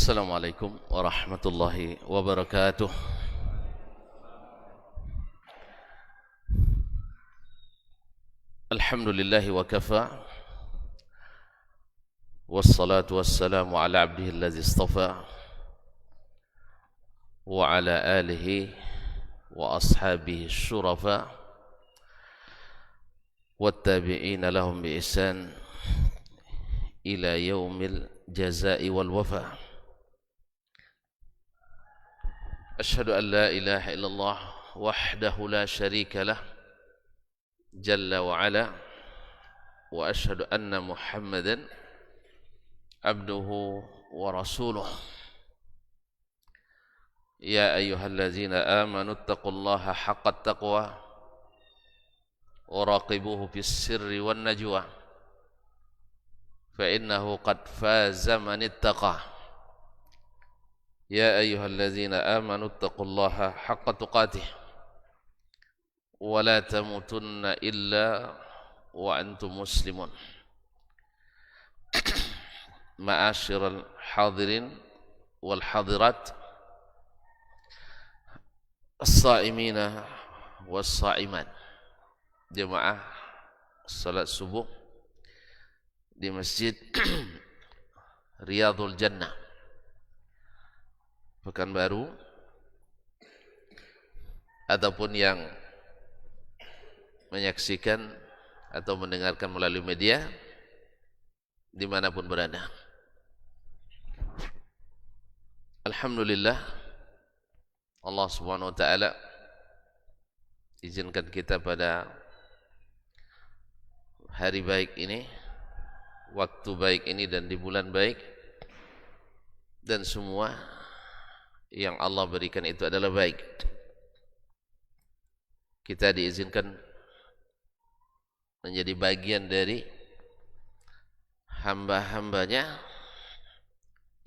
Assalamualaikum warahmatullahi wabarakatuh. Alhamdulillahi wa kafa. Wassalatu wassalamu ala abdihi alladhi istafa wa ala alihi wa ashabihi syurafa wattabi'ina lahum bi ihsan ila yaumil jazai wal wafa. Asyhadu an la ilaha illallah wahdahu la syarika lah jalla wa ala wa asyhadu anna Muhammadan abduhu wa rasuluh. Ya ayyuhallazina amanu taqullaha haqqa taqwa wa raqibuhu fis sirri wan najwa fa innahu qad faza man ittaqa. Ya ayyuhallazina amanu taqullaha haqqa tuqatih wa la tamutunna illa wa antum muslimun. Ma'asyiral hadirin wal hadirat, as-sa'imina was-sa'imat, jemaah salat subuh di Masjid Riyadhul Jannah Pekanbaru, ataupun yang menyaksikan atau mendengarkan melalui media dimanapun berada. Alhamdulillah, Allah subhanahu wa ta'ala izinkan kita pada hari baik ini, waktu baik ini, dan di bulan baik, dan semua yang Allah berikan itu adalah baik. Kita diizinkan menjadi bagian dari hamba-hambanya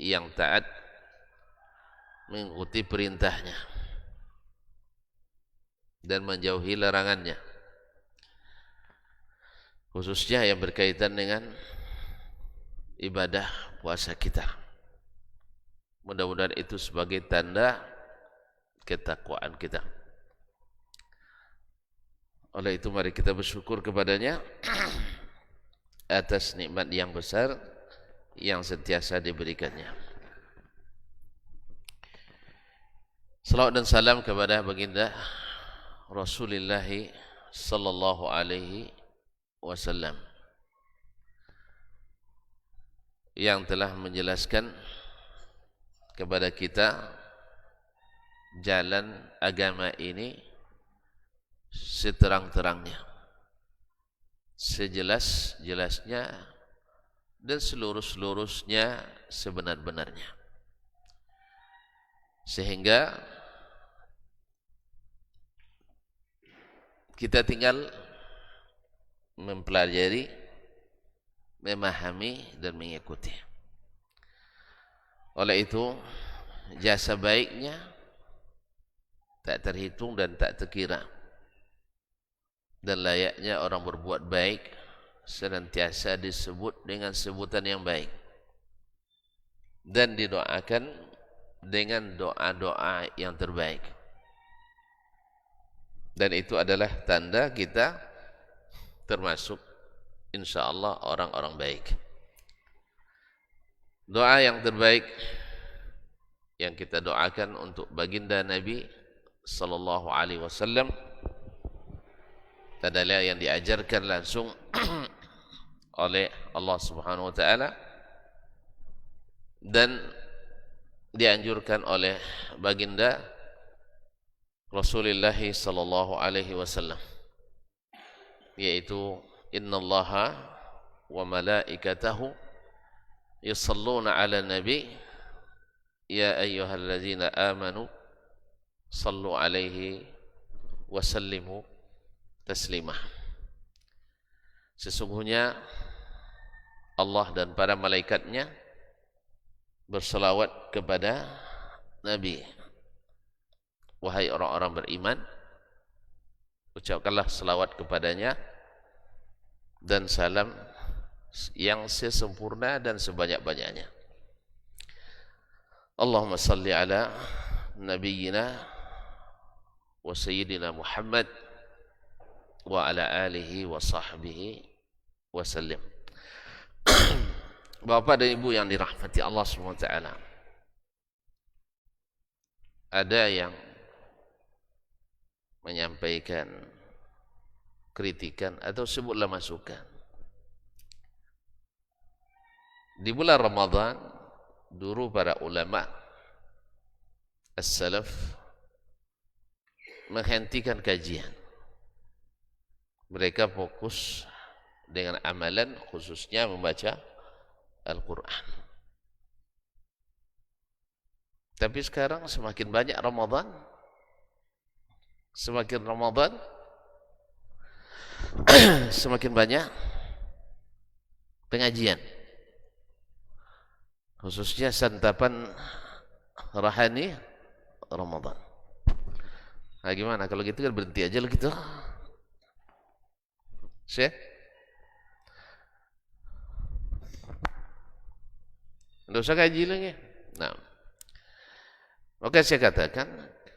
yang taat mengikuti perintahnya dan menjauhi larangannya, khususnya yang berkaitan dengan ibadah puasa kita. Mudah-mudahan itu sebagai tanda ketakwaan kita. Oleh itu mari kita bersyukur kepadanya atas nikmat yang besar yang sentiasa diberikannya. Salawat dan salam kepada baginda Rasulullah sallallahu alaihi wasallam yang telah menjelaskan kepada kita jalan agama ini seterang-terangnya, sejelas-jelasnya, dan seluruh-seluruhnya sebenar-benarnya, sehingga kita tinggal mempelajari, memahami, dan mengikuti. Oleh itu jasa baiknya tak terhitung dan tak terkira, dan layaknya orang berbuat baik senantiasa disebut dengan sebutan yang baik dan didoakan dengan doa-doa yang terbaik, dan itu adalah tanda kita termasuk insyaallah orang-orang baik. Doa yang terbaik yang kita doakan untuk baginda Nabi sallallahu alaihi wasallam adalah yang diajarkan langsung oleh Allah Subhanahu wa taala dan dianjurkan oleh baginda Rasulullah sallallahu alaihi wasallam, yaitu innallaha wa malaikatahu yusalluna 'alan nabi ya ayyuhallazina amanu sallu 'alaihi wa sallimu taslimah. Sesungguhnya Allah dan para malaikatnya berselawat kepada Nabi. Wahai orang-orang beriman, ucapkanlah selawat kepadanya dan salam yang sesempurna dan sebanyak-banyaknya. Allahumma salli ala nabiyyina wa sayyidina Muhammad wa ala alihi wa sahbihi wa sallim. Bapak dan Ibu yang dirahmati Allah SWT, ada yang menyampaikan kritikan atau sebutlah masukan. Di bulan Ramadan, dulu para ulama as-salaf menghentikan kajian. Mereka fokus dengan amalan, khususnya membaca Al-Quran. Tapi sekarang semakin banyak Ramadan, semakin Ramadan semakin banyak pengajian, khususnya santapan rohani Ramadan. Nah, gimana kalau gitu kan berhenti aja lah gitu. Syekh, nggak usah kaji lagi. Nah, oke, saya katakan,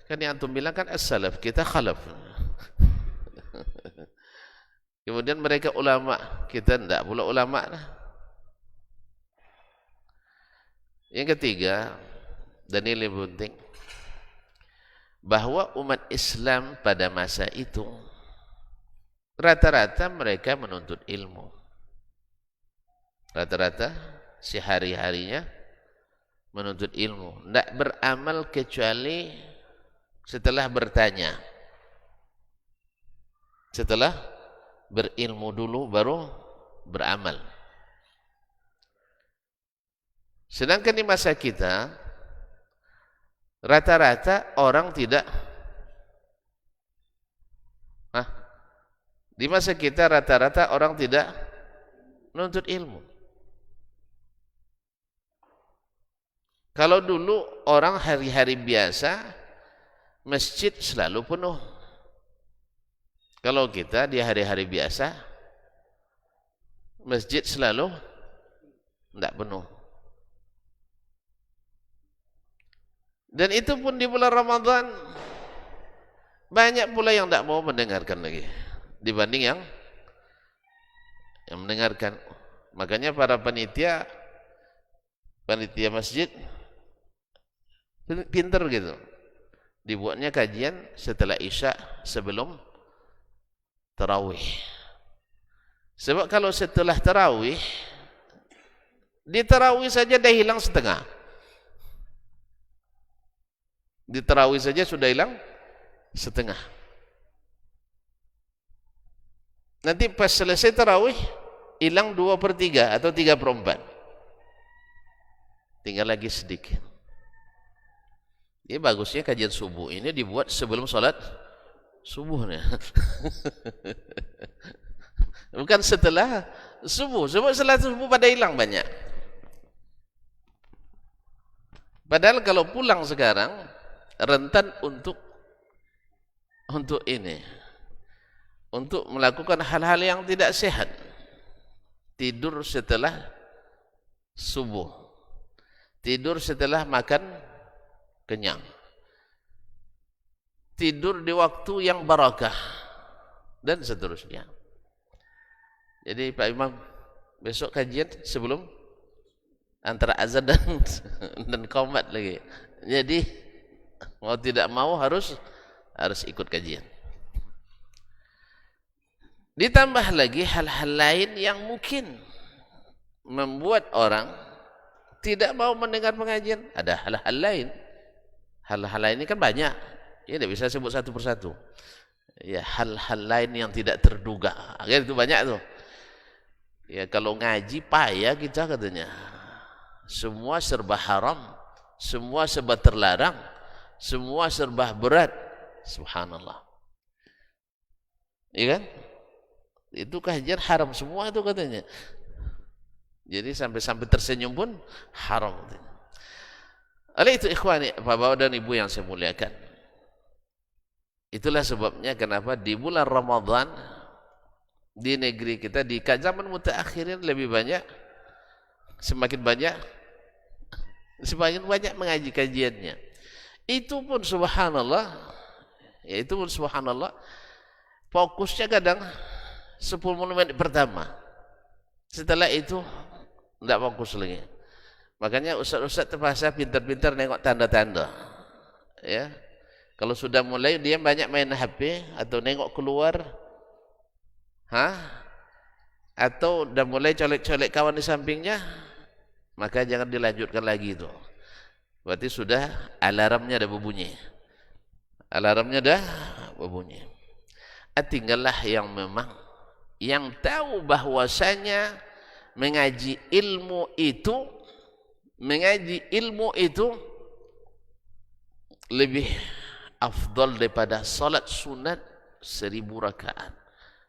kan yang antum bilang kan as-salaf, kita khalaf. Kemudian mereka ulama, kita enggak pula ulama lah. Yang ketiga, dan ini lebih penting, bahwa umat Islam pada masa itu rata-rata mereka menuntut ilmu. Rata-rata sehari-harinya menuntut ilmu, tidak beramal kecuali setelah bertanya. Setelah berilmu dulu baru beramal. Sedangkan di masa kita rata-rata orang tidak, di masa kita rata-rata orang tidak menuntut ilmu. Kalau dulu orang hari-hari biasa masjid selalu penuh. Kalau kita di hari-hari biasa masjid selalu tidak penuh. Dan itu pun di bulan Ramadan banyak pula yang tidak mau mendengarkan lagi dibanding yang mendengarkan. Makanya para panitia masjid pinter gitu, dibuatnya kajian setelah Isya sebelum tarawih. Sebab kalau setelah tarawih, di tarawih saja dah hilang setengah. Di tarawih saja sudah hilang setengah. Nanti pas selesai tarawih, hilang 2/3 atau 3/4. Tinggal lagi sedikit. Ini bagusnya kajian subuh ini dibuat sebelum sholat subuhnya. Bukan setelah subuh. Sebab setelah subuh pada hilang banyak. Padahal kalau pulang sekarang rentan untuk ini, untuk melakukan hal-hal yang tidak sehat. Tidur setelah subuh, tidur setelah makan kenyang, tidur di waktu yang barakah, dan seterusnya. Jadi Pak Imam, besok kajian sebelum antara azan dan qomat lagi. Jadi mau tidak mau harus ikut kajian. Ditambah lagi hal-hal lain yang mungkin membuat orang tidak mau mendengar pengajian. Ada hal-hal lain. Hal-hal lain ini kan banyak. Ya, tidak bisa sebut satu persatu. Ya, hal-hal lain yang tidak terduga. Akhirnya itu banyak tuh. Ya, kalau ngaji payah kita katanya. Semua serba haram, semua serba terlarang, semua serba berat. Subhanallah. Iya kan? Itu kajian haram semua itu katanya. Jadi sampai tersenyum pun haram. Oleh itu ikhwani, bapak dan ibu yang saya muliakan, itulah sebabnya kenapa di bulan Ramadan di negeri kita, di zaman mutaakhirin lebih banyak, semakin banyak Semakin banyak mengaji kajiannya. Itu pun subhanallah, ya itu pun subhanallah, fokusnya kadang 10 menit pertama. Setelah itu tidak fokus lagi. Makanya ustaz-ustaz terpaksa pintar-pintar nengok tanda-tanda. Ya, kalau sudah mulai dia banyak main HP atau nengok keluar, atau udah mulai colek-colek kawan di sampingnya, maka jangan dilanjutkan lagi itu. Berarti sudah alarmnya dah berbunyi. Alarmnya dah berbunyi. Tinggallah yang memang yang tahu bahwasanya mengaji ilmu itu lebih afdal daripada salat sunat 1000 rakaat,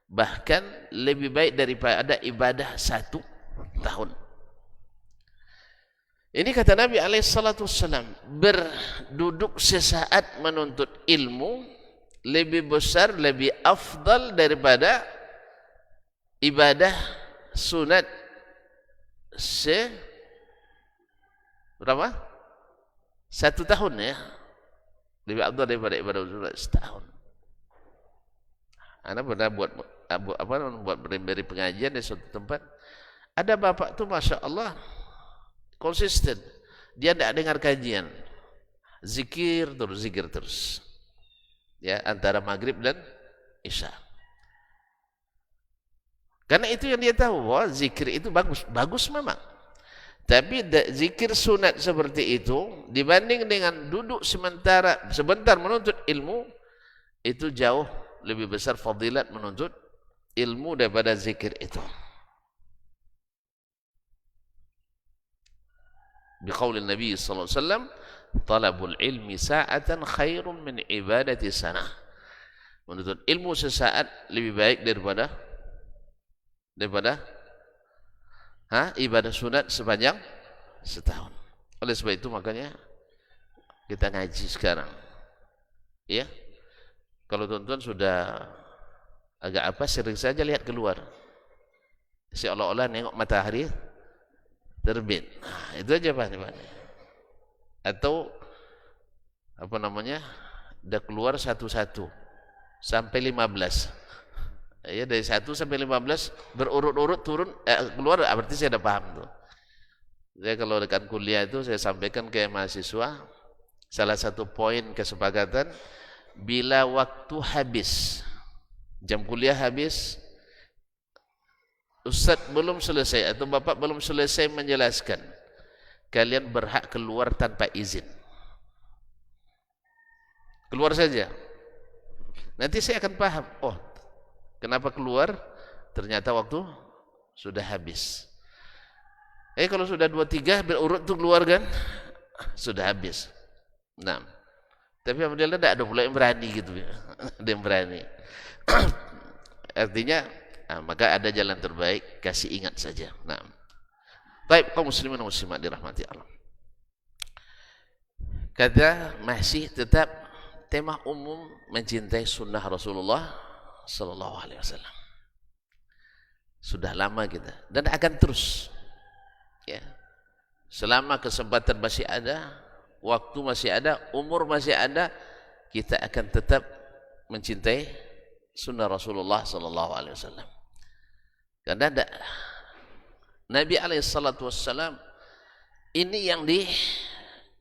bahkan lebih baik daripada ibadah 1 tahun. Ini kata Nabi SAW, berduduk sesaat menuntut ilmu lebih besar, lebih afdal daripada ibadah sunat berapa? 1 tahun ya. Lebih afdal daripada ibadah sunat setahun. Ana pernah buat beri pengajian di suatu tempat. Ada bapak tu masya Allah konsisten. Dia tidak dengar kajian. Zikir terus. Ya, antara maghrib dan isya. Karena itu yang dia tahu bahwa zikir itu bagus memang. Tapi zikir sunat seperti itu dibanding dengan duduk sebentar menuntut ilmu, itu jauh lebih besar fadilat menuntut ilmu daripada zikir itu. Biqaulin Nabi sallallahu alaihi wasallam, talabul ilmi sa'atan khairun min ibadati sanah. Menuntut ilmu sesaat lebih baik daripada ibadah sunat sepanjang setahun. Oleh sebab itu makanya kita ngaji sekarang. Ya. Kalau tuan-tuan sudah agak sering saja lihat keluar. Seolah-olah nengok matahari terbit. Itu aja Pak. Atau dah keluar satu-satu sampai 15. Ya, dari 1 sampai 15 berurut-urut turun keluar, berarti saya dah paham tuh. Saya kalau dekat kuliah itu saya sampaikan ke mahasiswa salah satu poin kesepakatan, bila waktu habis, jam kuliah habis, ustaz belum selesai atau bapak belum selesai menjelaskan, kalian berhak keluar tanpa izin. Keluar saja. Nanti saya akan paham, oh kenapa keluar, ternyata waktu sudah habis. Kalau sudah 2-3 berurut tuh keluar kan, sudah habis. Nah, tapi alhamdulillah tidak ada pula yang berani gitu. Ada yang berani. Artinya, maka ada jalan terbaik, kasih ingat saja. Nah, baik kaum muslimin dan muslimat dirahmati Allah. Kata masih tetap tema umum mencintai sunnah Rasulullah Sallallahu Alaihi Wasallam. Sudah lama kita dan akan terus. Ya, selama kesempatan masih ada, waktu masih ada, umur masih ada, kita akan tetap mencintai sunnah Rasulullah Sallallahu Alaihi Wasallam. Karena Nabi Alaihissalatu Wassalam ini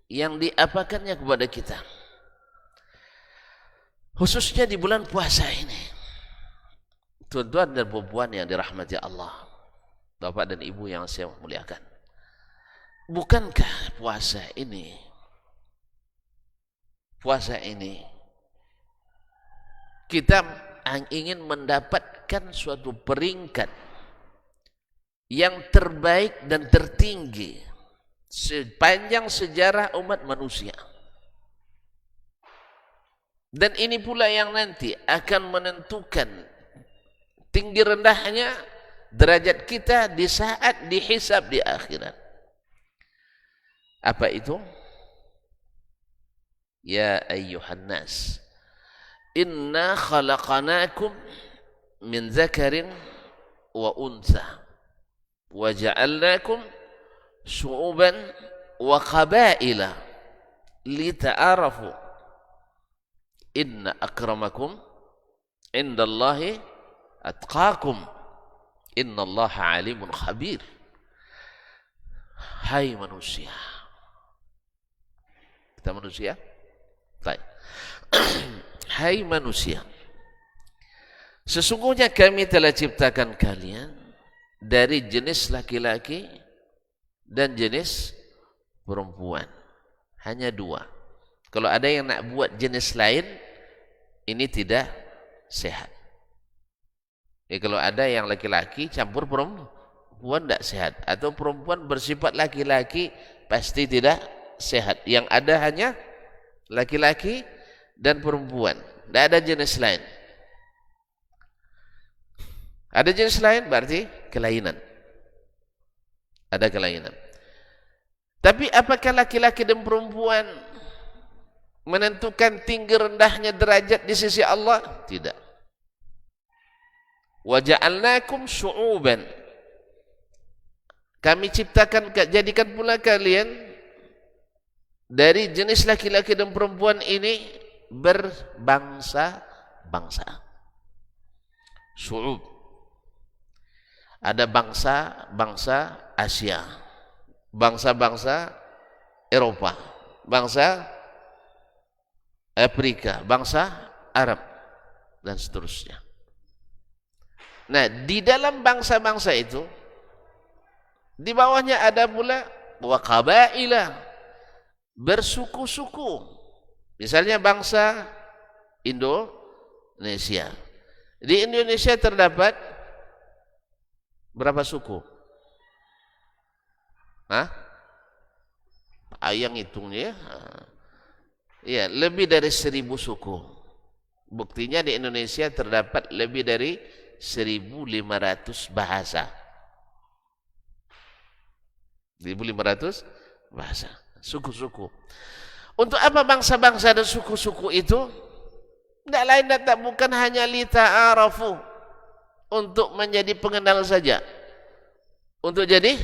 yang diapakannya kepada kita, khususnya di bulan puasa ini. Tuan-tuan dan puan yang dirahmati Allah, bapak dan ibu yang saya muliakan, bukankah puasa ini kita ingin mendapatkan suatu peringkat yang terbaik dan tertinggi sepanjang sejarah umat manusia. Dan ini pula yang nanti akan menentukan tinggi rendahnya derajat kita di saat dihisab di akhirat. Apa itu? Ya ayyuhan nas, inna khalaqnakum min zakarin wa untha wa ja'alnakum syu'uban wa qabaila lita'arafu inna akramakum indallahi atqakum innallaha alimun khabir. Hai manusia, kita manusia? Baik. Hai manusia, sesungguhnya kami telah ciptakan kalian dari jenis laki-laki dan jenis perempuan. Hanya dua. Kalau ada yang nak buat jenis lain, ini tidak sehat. Kalau ada yang laki-laki campur perempuan tidak sehat, atau perempuan bersifat laki-laki pasti tidak sehat. Yang ada hanya laki-laki dan perempuan, tidak ada jenis lain. Ada jenis lain berarti kelainan. Ada kelainan. Tapi apakah laki-laki dan perempuan menentukan tinggi rendahnya derajat di sisi Allah? Tidak. Wa ja'alnakum syu'uban. Kami ciptakan, jadikan pula kalian dari jenis laki-laki dan perempuan ini berbangsa-bangsa. Syu'ub. Ada bangsa-bangsa Asia, bangsa-bangsa Eropa, bangsa Afrika, bangsa Arab, dan seterusnya. Nah, di dalam bangsa-bangsa itu, di bawahnya ada pula wa qabaila, bersuku-suku. Misalnya bangsa Indonesia. Di Indonesia terdapat berapa suku? Yang hitungnya ya, lebih dari 1.000 suku. Buktinya di Indonesia terdapat lebih dari 1.500 bahasa. 1.500 bahasa, suku-suku. Untuk apa bangsa-bangsa dan suku-suku itu? Tidak lain dan tak bukan hanya lita'arafu, untuk menjadi pengenal saja. Untuk jadi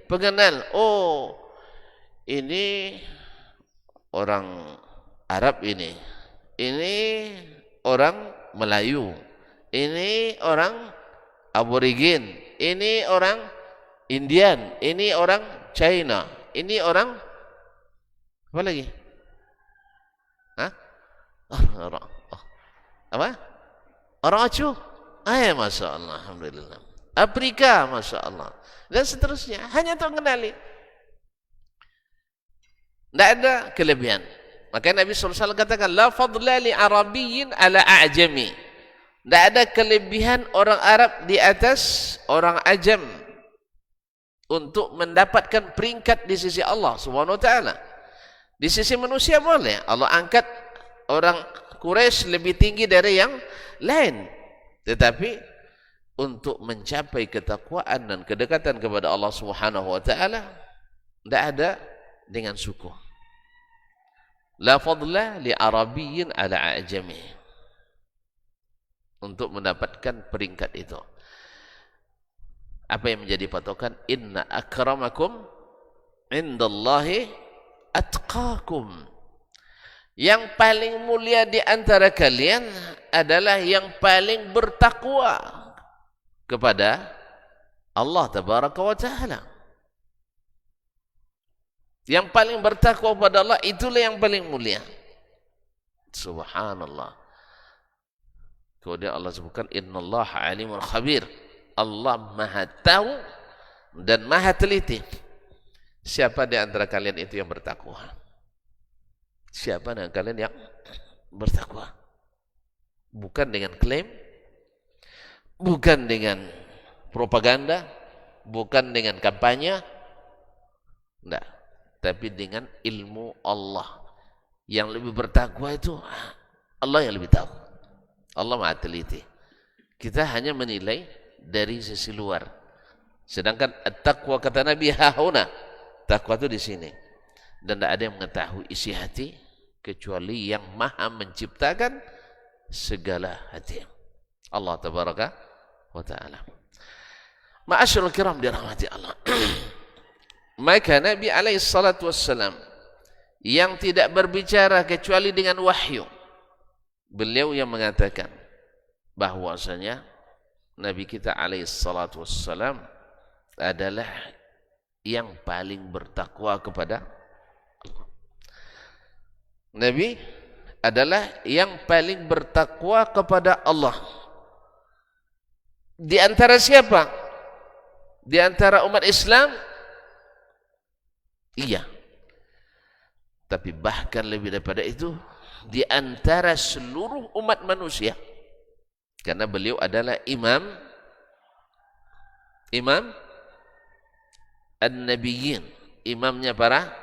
pengenal. Oh, ini orang Arab ini orang Melayu, ini orang Aborigin, ini orang Indian, ini orang China, ini orang apa lagi? Apa? Orang Aceh. Ya, Masya Allah, Alhamdulillah. Afrika, Masya Allah, dan seterusnya. Hanya untuk mengenali. Tidak ada kelebihan. Maka Nabi SAW katakan, la fadla li Arabiyyin ala a'jami. Tidak ada kelebihan orang Arab di atas orang Ajam untuk mendapatkan peringkat di sisi Allah Subhanahu wa taala. Di sisi manusia boleh Allah angkat orang Quraisy lebih tinggi dari yang lain. Tetapi untuk mencapai ketakwaan dan kedekatan kepada Allah Subhanahu wa taala tidak ada dengan suku. La fadla li Arabiyyin ala a'jami. Untuk mendapatkan peringkat itu. Apa yang menjadi patokan? Inna akramakum indallahi atqakum. Yang paling mulia di antara kalian adalah yang paling bertakwa kepada Allah Tabaraka wa Ta'ala. Yang paling bertakwa kepada Allah, itulah yang paling mulia. Subhanallah. Kemudian Allah sebutkan, innallaha alimun khabir. Allah maha tahu dan maha teliti. Siapa di antara kalian itu yang bertakwa? Siapa di antara kalian yang bertakwa? Bukan dengan klaim, bukan dengan propaganda, bukan dengan kampanye, enggak, tapi dengan ilmu Allah. Yang lebih bertakwa itu Allah yang lebih tahu. Allah maha teliti. Kita hanya menilai dari sisi luar. Sedangkan at-taqwa kata Nabi hauna, takwa itu di sini. Dan tidak ada yang mengetahui isi hati kecuali yang maha menciptakan segala hati, Allah Tabaraka wa Ta'ala. Ma'asyiral kiram dirahmati Allah. Maka Nabi alaihi salatu wassalam yang tidak berbicara kecuali dengan wahyu, beliau yang mengatakan bahwasanya Nabi kita alaihi salatu wassalam adalah yang paling bertakwa kepada Allah. Nabi adalah yang paling bertakwa kepada Allah. Di antara siapa? Di antara umat Islam? Iya. Tapi bahkan lebih daripada itu, di antara seluruh umat manusia. Karena beliau adalah imam an-nabiyyin, imamnya para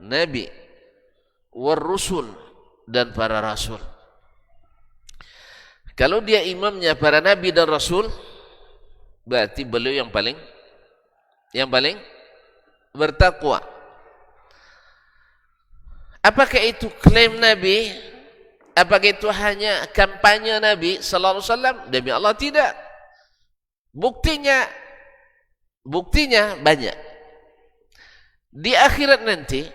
nabi, war rusul, dan para rasul. Kalau dia imamnya para nabi dan rasul, berarti beliau yang paling bertakwa. Apakah itu klaim Nabi? Apakah itu hanya kampanye Nabi sallallahu alaihi wasallam? Demi Allah tidak. Buktinya banyak. Di akhirat nanti,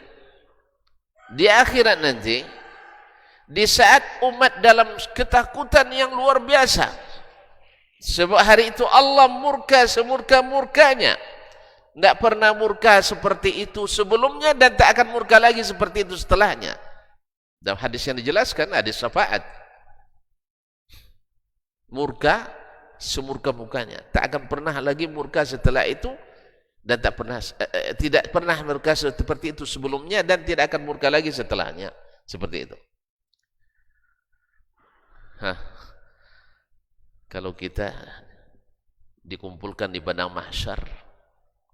di saat umat dalam ketakutan yang luar biasa, sebab hari itu Allah murka semurka-murkanya. Tidak pernah murka seperti itu sebelumnya dan tak akan murka lagi seperti itu setelahnya. Dalam hadis yang dijelaskan, hadis syafaat, murka semurka-murkanya, tak akan pernah lagi murka setelah itu, dan tidak pernah murka seperti itu sebelumnya dan tidak akan murka lagi setelahnya, seperti itu. Kalau kita dikumpulkan di padang mahsyar,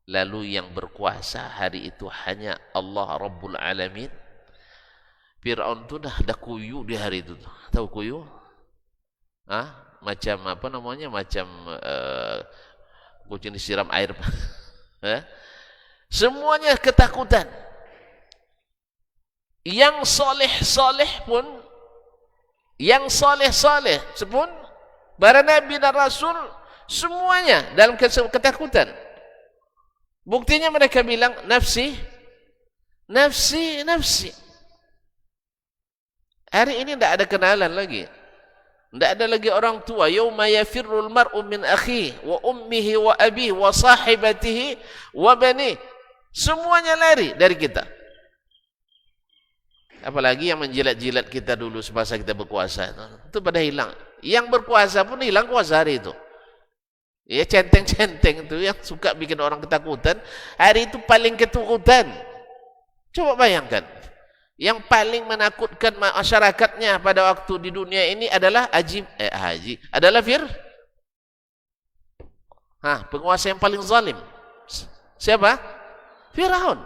lalu yang berkuasa hari itu hanya Allah Rabbul Alamin, Fir'aun tu dah ada kuyu di hari itu. Tahu kuyu? Macam apa namanya? Macam kucing disiram air. Semuanya ketakutan. Yang soleh pun, para nabi dan rasul, semuanya dalam ketakutan. Buktinya mereka bilang nafsi. Hari ini tidak ada kenalan lagi. Tidak ada lagi orang tua. Yauma yafirrul mar'u min akhihi wa ummihi wa abihi wa sahibatihi wa banihi. Semuanya lari dari kita. Apalagi yang menjilat-jilat kita dulu semasa kita berkuasa. Itu pada hilang. Yang berkuasa pun hilang kuasa hari itu. Ya, centeng-centeng itu yang suka bikin orang ketakutan, hari itu paling ketakutan. Coba bayangkan, yang paling menakutkan masyarakatnya pada waktu di dunia ini adalah penguasa yang paling zalim. Siapa? Firaun.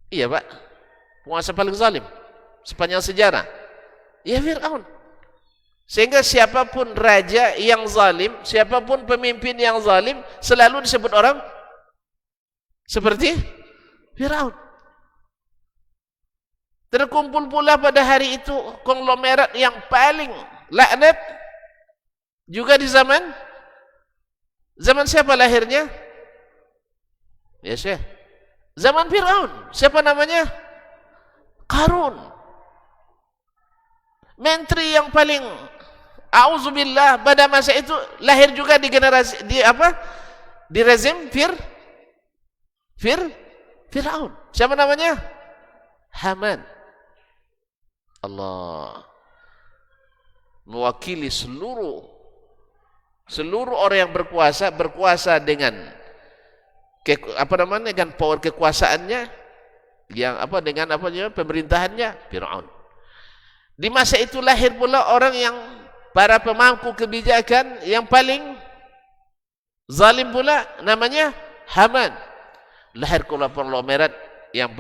Iya Pak, penguasa paling zalim sepanjang sejarah. Ya Firaun. Sehingga siapapun raja yang zalim, siapapun pemimpin yang zalim, selalu disebut orang seperti Firaun. Terkumpul pula pada hari itu konglomerat yang paling laknat juga di zaman siapa lahirnya? Ya Syekh. Zaman Firaun. Siapa namanya? Qarun. Menteri yang paling auzubillah pada masa itu lahir juga di generasi di rezim Firaun. Siapa namanya? Haman. Allah mewakili seluruh orang yang berkuasa dengan dengan power kekuasaannya, dengan pemerintahannya, Firaun. Di masa itu lahir pula orang yang para pemangku kebijakan yang paling zalim pula, namanya Haman. Lahir konglomerat yang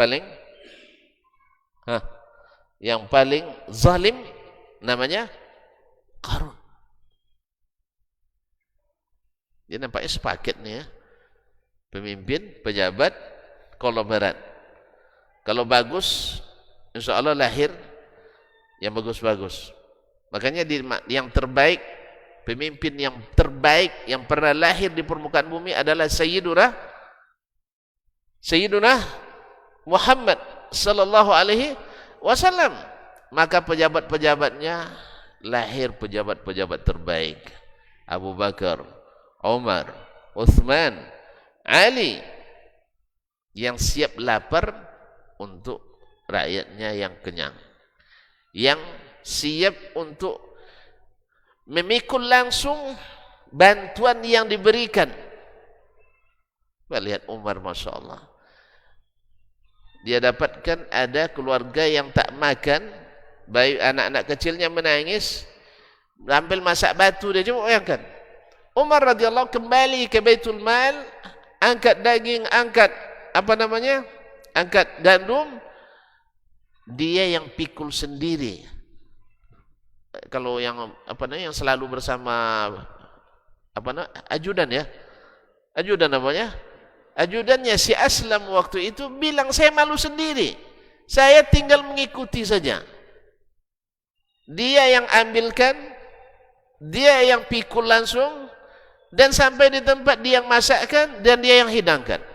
paling zalim, namanya Qarun. Dia nampaknya sepaket nih ya, pemimpin, pejabat, konglomerat. Kalau bagus, insya Allah lahir yang bagus-bagus. Makanya yang terbaik, pemimpin yang terbaik yang pernah lahir di permukaan bumi adalah Sayyiduna Sayyiduna Muhammad sallallahu alaihi wasallam. Maka pejabat-pejabatnya lahir pejabat-pejabat terbaik. Abu Bakar, Umar, Uthman, Ali, yang siap lapar untuk rakyatnya yang kenyang, yang siap untuk memikul langsung bantuan yang diberikan. Lihat Umar, Masya Allah, dia dapatkan ada keluarga yang tak makan, bayi anak-anak kecilnya menangis, ambil masak batu dia. Coba bayangkan, Umar radhiyallahu kembali ke Baitul Mal, angkat daging, angkat angkat gandum, dia yang pikul sendiri. Kalau yang yang selalu bersama ajudan ya, ajudan namanya, ajudannya si Aslam waktu itu bilang, saya malu sendiri, saya tinggal mengikuti saja. Dia yang ambilkan, dia yang pikul langsung, dan sampai di tempat dia yang masakkan dan dia yang hidangkan.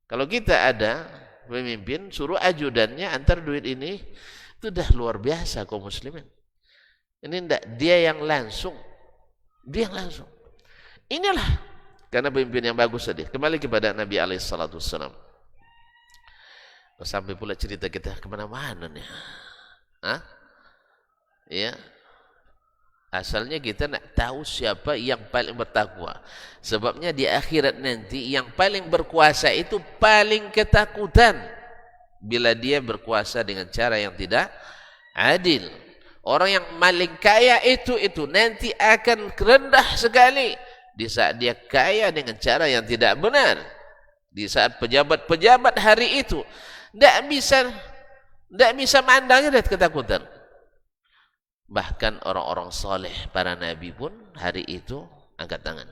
Kalau kita ada pemimpin suruh ajudannya antar duit ini, itu dah luar biasa kaum muslimin. Ini enggak, dia yang langsung, dia yang langsung. Inilah karena pemimpin yang bagus tadi. Kembali kepada Nabi alaihissalam. Sampai pula cerita kita kemana-mana nih. Ya, asalnya kita nak tahu siapa yang paling bertakwa. Sebabnya di akhirat nanti yang paling berkuasa itu paling ketakutan bila dia berkuasa dengan cara yang tidak adil. Orang yang paling kaya itu nanti akan rendah sekali di saat dia kaya dengan cara yang tidak benar. Di saat pejabat-pejabat hari itu tidak bisa mandangnya dari ketakutan. Bahkan orang-orang soleh, para nabi pun hari itu angkat tangan.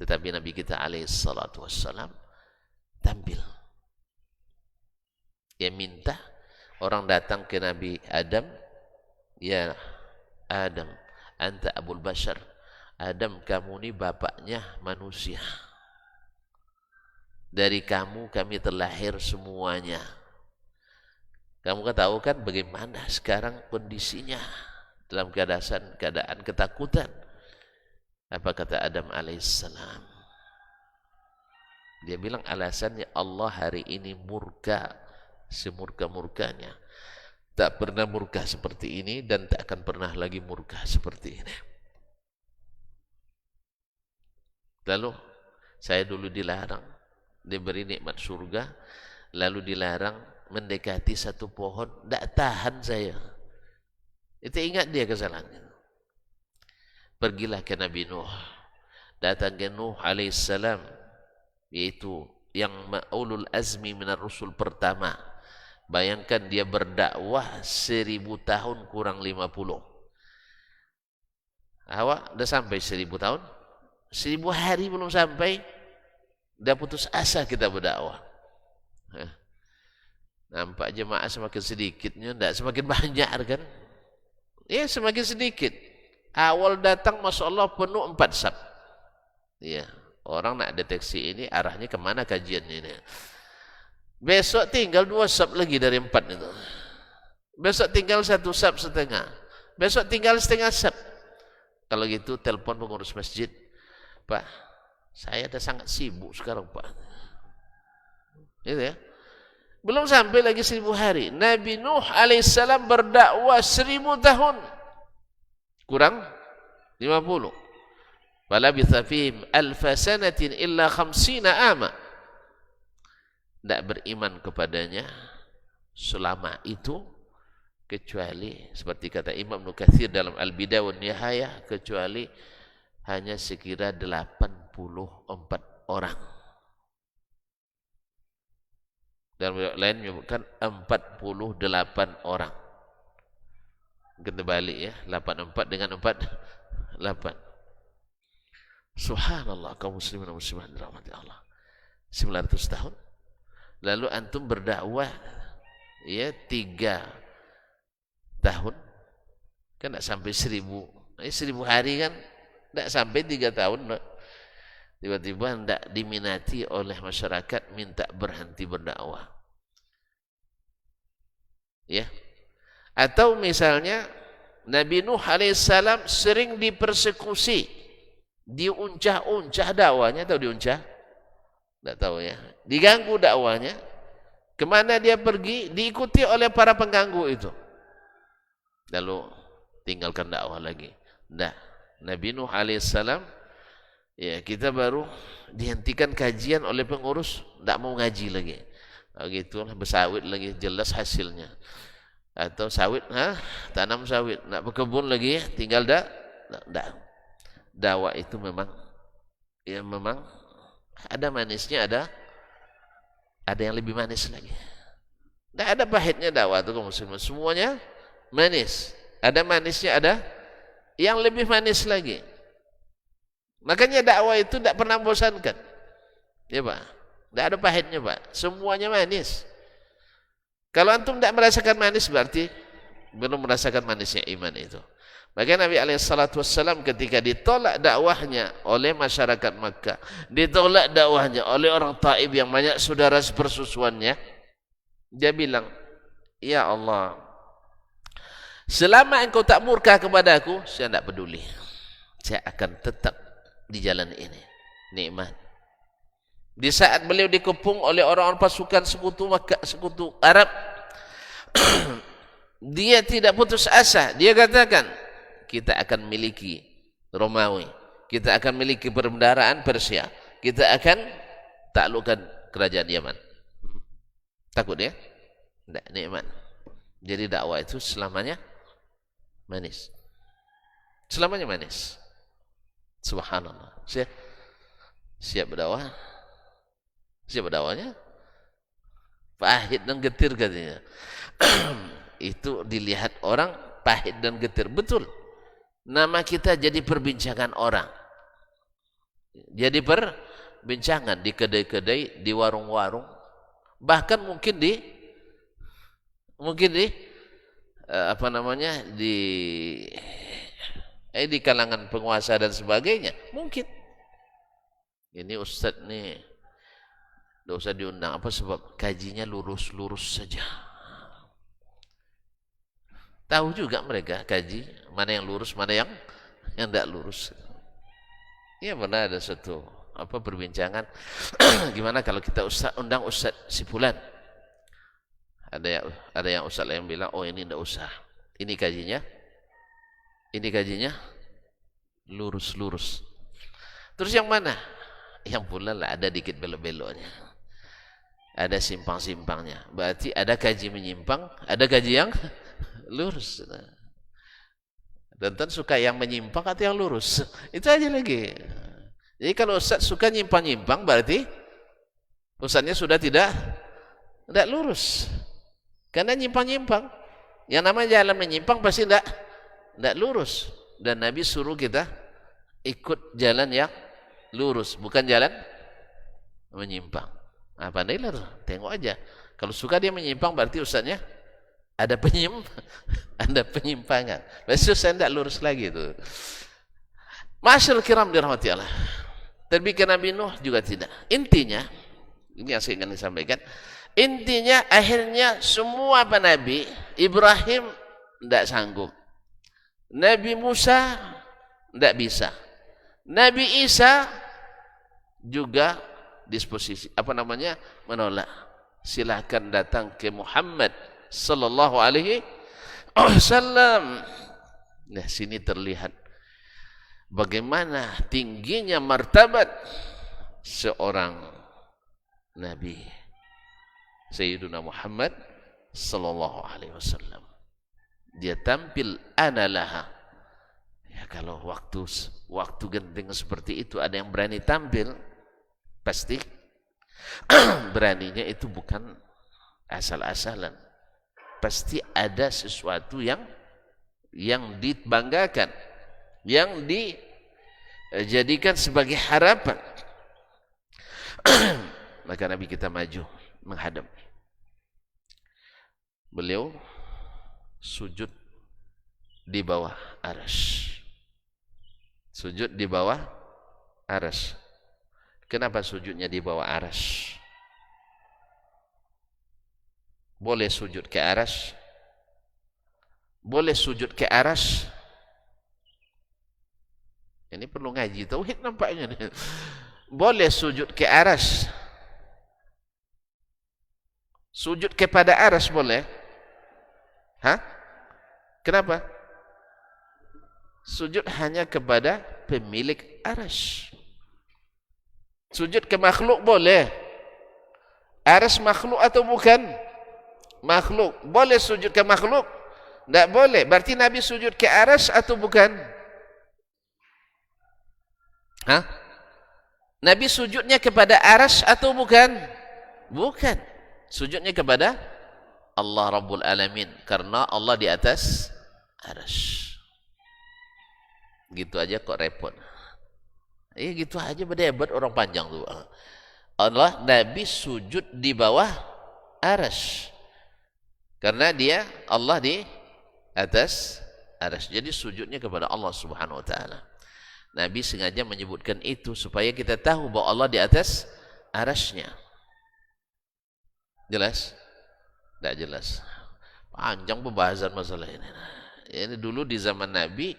Tetapi Nabi kita alaihissalatu wassalam tampil. Dia minta, orang datang ke Nabi Adam, ya Adam, anta abul bashar. Adam, kamu ini bapaknya manusia. Dari kamu kami terlahir semuanya. Kamu kan tahu kan bagaimana sekarang kondisinya dalam keadaan ketakutan. Apa kata Adam alaihissalam? Dia bilang alasannya Allah hari ini murka semurka-murkanya. Tak pernah murka seperti ini dan tak akan pernah lagi murka seperti ini. Lalu saya dulu dilarang, diberi nikmat surga, lalu dilarang mendekati satu pohon, tidak tahan saya. Itu ingat dia kesalahannya. Pergilah ke Nabi Nuh, datang ke Nuh alaihissalam, yaitu yang ulul azmi minar rusul pertama. Bayangkan dia berdakwah 1000 tahun kurang 50. Awak dah sampai 1000 tahun, 1000 hari belum sampai, dah putus asa kita berdakwah. Nampak jemaah semakin sedikitnya, tidak semakin banyak kan? Ya semakin sedikit. Awal datang Masya Allah penuh 4 sab. Ya, orang nak deteksi ini arahnya kemana kajiannya ini. Besok tinggal 2 sab lagi dari 4 itu. Besok tinggal 1 sab setengah. Besok tinggal setengah sab. Kalau gitu telepon pengurus masjid, Pak, saya dah sangat sibuk sekarang Pak. Itu ya. Belum sampai lagi 1000 hari. Nabi Nuh alaihissalam berdakwah 1000 tahun. Kurang 50. Falabitha fihim alfa sanatin illa 50 ama. Tidak beriman kepadanya selama itu, kecuali seperti kata Imam Ibnu Katsir dalam Al-Bidayah wan Nihayah, kecuali hanya sekira 84 orang. Dan lain menyebutkan 48 orang. Kita balik ya, 84 dengan 48. Subhanallah, kaum muslimin dan muslimat dirahmati Allah. 900 tahun. Lalu antum berdakwah ya 3 tahun. Kan tak sampai 1000. 1000 hari kan tak sampai 3 tahun. tiba-tiba tidak diminati oleh masyarakat, minta berhenti berdakwah. Ya. Atau misalnya Nabi Nuh alaihissalam sering dipersekusi, diuncah-uncah dakwanya, tahu diuncah? Tidak tahu ya. Diganggu dakwanya. Kemana dia pergi, diikuti oleh para pengganggu itu. Lalu tinggalkan dakwah lagi. Tidak. Nabi Nuh alaihissalam, ya kita baru dihentikan kajian oleh pengurus, tidak mau ngaji lagi. Begitulah, bersawit lagi, jelas hasilnya. Atau sawit, tanam sawit, nak berkebun lagi, tinggal dah. Dakwah itu memang, ya memang ada manisnya, ada yang lebih manis lagi. Tidak ada pahitnya dakwah itu kaum muslimin, semuanya manis. Ada manisnya, ada yang lebih manis lagi. Makanya dakwah itu tidak pernah membosankan, ya Pak. Tidak ada pahitnya Pak, semuanya manis. Kalau antum tidak merasakan manis, berarti belum merasakan manisnya iman itu. Maka Nabi SAW ketika ditolak dakwahnya oleh masyarakat Makkah, ditolak dakwahnya oleh orang Taif yang banyak saudara sepersusuannya, dia bilang, ya Allah, selama engkau tak murka kepada aku, saya tidak peduli. Saya akan tetap di jalan ini. Nikmat. Di saat beliau dikepung oleh orang-orang pasukan sekutu Makkah, sekutu Arab, dia tidak putus asa. Dia katakan, kita akan miliki Romawi, kita akan miliki perbendaharaan Persia, kita akan taklukkan kerajaan Yaman. Takut dia? Tidak, nikmat. Jadi dakwah itu selamanya manis. Selamanya manis. Subhanallah. Siap berdakwah. Siapa dakwanya? Pahit dan getir katanya. Itu dilihat orang pahit dan getir. Betul. Nama kita jadi perbincangan orang. Jadi perbincangan di kedai-kedai, di warung-warung, bahkan mungkin di di kalangan penguasa dan sebagainya. Mungkin. Ini ustaz nih, tidak usah diundang. Apa sebab? Kajinya lurus-lurus saja. Tahu juga mereka kaji mana yang lurus, mana yang tidak lurus. Ya, pernah ada satu perbincangan. Gimana kalau kita undang ustaz si fulan? Ada yang ustaz yang bilang, oh ini tidak usah. Ini kajinya lurus-lurus. Terus yang mana? Yang fulan lah, ada dikit belok-beloknya. Ada simpang-simpangnya. Berarti ada kaji menyimpang, ada kaji yang lurus. Dan suka yang menyimpang atau yang lurus. Itu aja lagi. Jadi kalau ustaz suka nyimpang-nyimpang, berarti ustaznya sudah tidak lurus. Karena nyimpang-nyimpang. Yang namanya jalan menyimpang pasti tidak lurus. Dan Nabi suruh kita ikut jalan yang lurus, bukan jalan menyimpang. Pandailah tuh, tengok aja. Kalau suka dia menyimpang, berarti ustaznya ada penyimpangan. Besok saya tidak lurus lagi itu. Masyaallah kiram dirahmati Allah. Terbikin Nabi Nuh juga tidak. Intinya, ini yang saya ingin sampaikan. Intinya akhirnya semua nabi, Ibrahim tidak sanggup. Nabi Musa tidak bisa. Nabi Isa juga disposisi menolak. Silakan datang ke Muhammad sallallahu alaihi wasallam. Nah, sini terlihat bagaimana tingginya martabat seorang nabi Sayyiduna Muhammad sallallahu alaihi wasallam. Dia tampil analaha. Ya, kalau waktu genting seperti itu ada yang berani tampil, pasti beraninya itu bukan asal-asalan. Pasti ada sesuatu yang dibanggakan, yang dijadikan sebagai harapan. Maka Nabi kita maju menghadap. Beliau sujud di bawah arsy. Sujud di bawah arsy. Kenapa sujudnya di bawah arsy? Boleh sujud ke arsy? Boleh sujud ke arsy? Ini perlu ngaji tauhid nampaknya nih. Boleh sujud ke arsy? Sujud kepada arsy boleh? Hah? Kenapa? Sujud hanya kepada pemilik arsy. Sujud ke makhluk boleh. Arsy makhluk atau bukan? Makhluk. Boleh sujud ke makhluk? Tak boleh. Berarti Nabi sujud ke arsy atau bukan? Hah? Nabi sujudnya kepada arsy atau bukan? Bukan. Sujudnya kepada Allah Rabbul Alamin. Karena Allah di atas arsy. Gitu aja kok repot. Gitu aja berdebat orang panjang tu. Allah, Nabi sujud di bawah arsy. Karena dia, Allah di atas arsy. Jadi sujudnya kepada Allah Subhanahu wa taala. Nabi sengaja menyebutkan itu supaya kita tahu bahwa Allah di atas arsy-Nya. Jelas? Tak jelas. Panjang pembahasan masalah ini. Ini dulu di zaman Nabi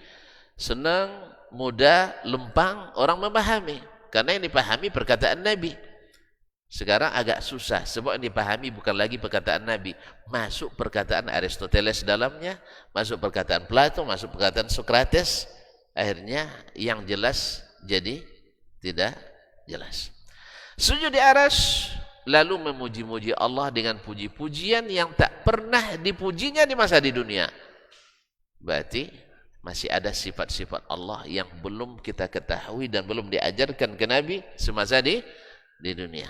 senang, mudah, lempang orang memahami. Karena yang dipahami perkataan Nabi. Sekarang agak susah sebab yang dipahami bukan lagi perkataan Nabi. Masuk perkataan Aristoteles dalamnya, masuk perkataan Plato, masuk perkataan Sokrates. Akhirnya yang jelas jadi tidak jelas. Sujud di arsy lalu memuji-muji Allah dengan puji-pujian yang tak pernah dipujinya di masa di dunia. Berarti masih ada sifat-sifat Allah yang belum kita ketahui dan belum diajarkan ke Nabi semasa di dunia.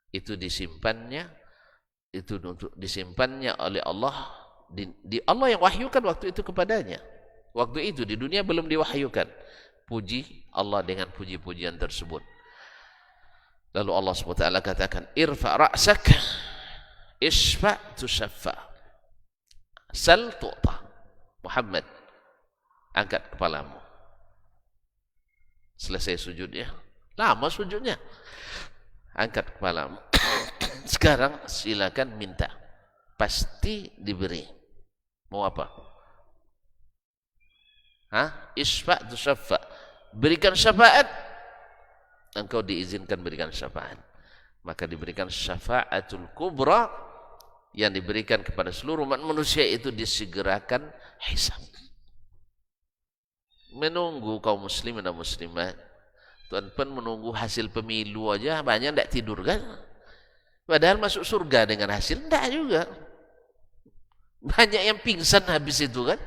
Itu disimpannya, itu untuk disimpannya oleh Allah. Allah yang wahyukan waktu itu kepadanya. Waktu itu di dunia belum diwahyukan. Puji Allah dengan puji-pujian tersebut. Lalu Allah SWT katakan, irfa' ra'sak, isfa' tushaffa, sal tu'ta. Muhammad, angkat kepalamu. Selesai sujudnya. Lama sujudnya. Angkat kepalamu. Sekarang silakan minta. Pasti diberi. Mau apa? Isfa' tushaffa. Berikan syafaat. Engkau diizinkan berikan syafaat. Maka diberikan syafaatul kubra yang diberikan kepada seluruh umat manusia itu disegerakan hisab. Menunggu kaum muslimin dan muslimat. Tuan-tuan menunggu hasil pemilu aja banyak tidak tidur kan? Padahal masuk surga dengan hasil tidak juga. Banyak yang pingsan habis itu kan?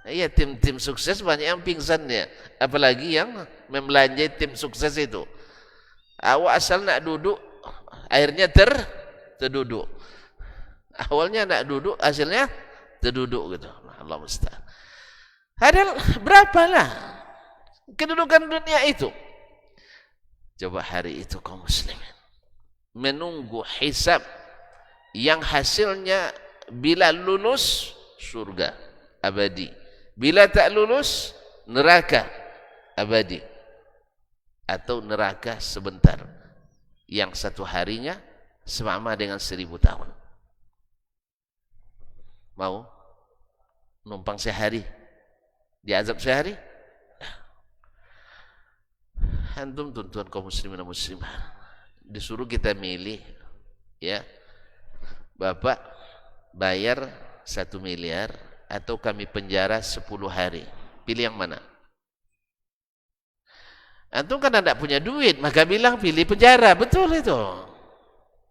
Iya, tim-tim sukses banyak yang pingsan ya. Apalagi yang membelanjai tim sukses itu. Awak asal nak duduk, akhirnya terduduk. Awalnya nak duduk, hasilnya terduduk gitu. Allah musta'an. Padahal berapalah kedudukan dunia itu. Coba hari itu kaum muslimin menunggu hisab yang hasilnya bila lulus surga abadi, bila tak lulus neraka abadi, atau neraka sebentar yang satu harinya sama dengan 1000 tahun. Mau numpang sehari diazab sehari? Antum tuan-tuan kaum muslimin dan muslimah disuruh kita milih, ya, Bapak bayar 1 miliar atau kami penjara 10 hari, pilih yang mana? Antum kan tidak punya duit, maka bilang pilih penjara, betul itu.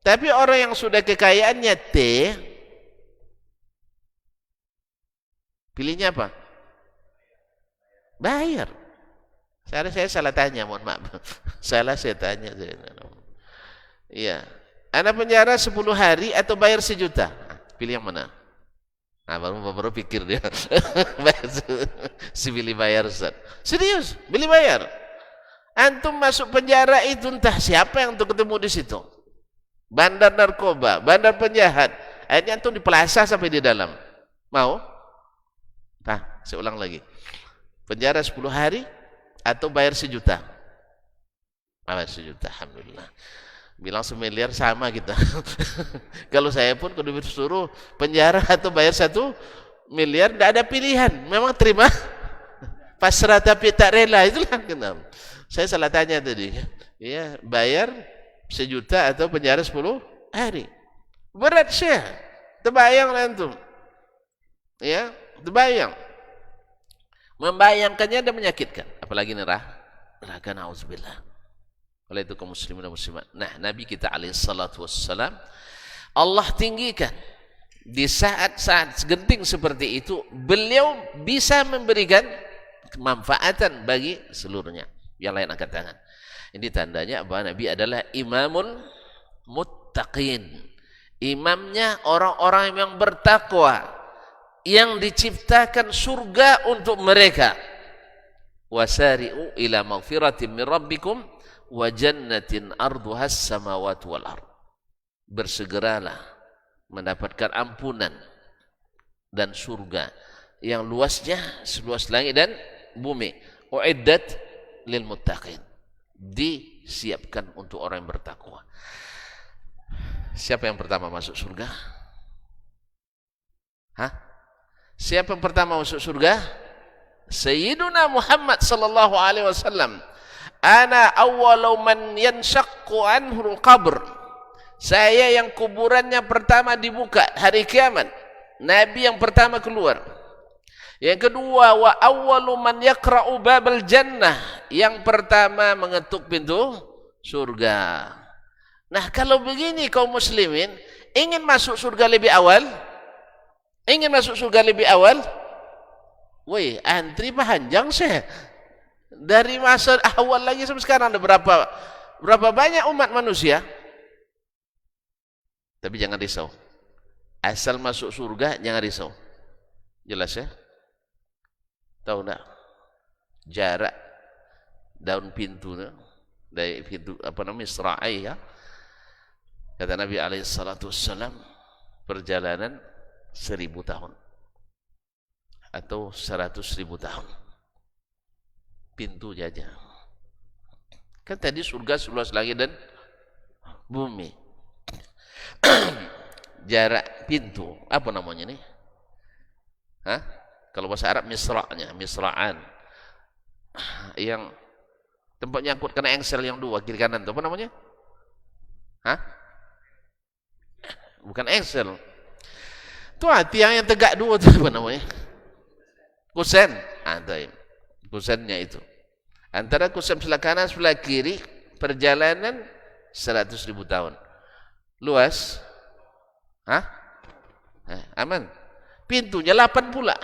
Tapi orang yang sudah kekayaannya pilihnya apa? Bayar. Saya salah tanya, mohon maaf. Salah saya tanya. Iya. Anda penjara 10 hari atau bayar 1 juta? Pilih yang mana? Nah, baru pikir dia. Si pilih bayar, Ustaz. Serius, pilih bayar. Antum masuk penjara itu entah siapa yang untuk ketemu di situ. Bandar narkoba, bandar penjahat. Akhirnya antum dipelasah sampai di dalam. Mau? Nah, saya ulang lagi. Penjara 10 hari atau bayar 1 juta? sejuta, alhamdulillah. Bilang 1 miliar sama kita. Kalau saya pun kalau disuruh penjara atau bayar 1 miliar, tidak ada pilihan. Memang terima pasrah tapi tak rela, itulah kenapa. Saya salah tanya tadi. Ya, bayar 1 juta atau penjara 10 hari. Berat Syekh. Terbayang antum. Ya, terbayang. Membayangkannya dan menyakitkan, apalagi neraka, na'udzubillah. Oleh itu kaum muslimin dan muslimat. Nah, Nabi kita alaihi salatu wassalam Allah tinggikan di saat-saat genting seperti itu, beliau bisa memberikan kemanfaatan bagi seluruhnya. Yang lain angkat tangan. Ini tandanya bahwa Nabi adalah imamul muttaqin. Imamnya orang-orang yang bertakwa, yang diciptakan surga untuk mereka. Wasari'u ila maghfiratin min rabbikum wa jannatin arduhas samawati wal ard. Bersegeralah mendapatkan ampunan dan surga yang luasnya seluas langit dan bumi. Uiddat lil muttaqin. Disiapkan untuk orang yang bertakwa. Siapa yang pertama masuk surga? Hah? Siapa yang pertama masuk surga? Sayyiduna Muhammad sallallahu alaihi wasallam. Ana awwalu man yanshaqqu anhu al-qabr. Saya yang kuburannya pertama dibuka hari kiamat. Nabi yang pertama keluar. Yang kedua, wa awwalu man yaqra'u babal jannah. Yang pertama mengetuk pintu surga. Nah, kalau begini kaum muslimin ingin masuk surga lebih awal? Ingin masuk surga lebih awal? Woi, antri panjang sih. Dari masa awal lagi sampai sekarang ada berapa banyak umat manusia? Tapi jangan risau. Asal masuk surga jangan risau. Jelas ya? Tahu enggak? Jarak daun pintu dari pintu Misra'i ya. Kata Nabi alaihi salatu wassalam, perjalanan 1000 tahun atau 100.000 tahun. Pintu saja. Kan tadi surga seluas langit dan bumi. Jarak pintu, apa namanya nih? Hah? Kalau bahasa Arab misra'nya, misra'an. Yang tempat nyangkut kena engsel yang 2 kiri kanan itu apa namanya? Hah? Bukan engsel. Itu tiang yang tegak 2 itu apa namanya? Kusen. Kusennya itu. Antara kusen sebelah kanan sebelah kiri perjalanan 100.000 tahun. Luas? Hah? Aman. Pintunya 8 pula.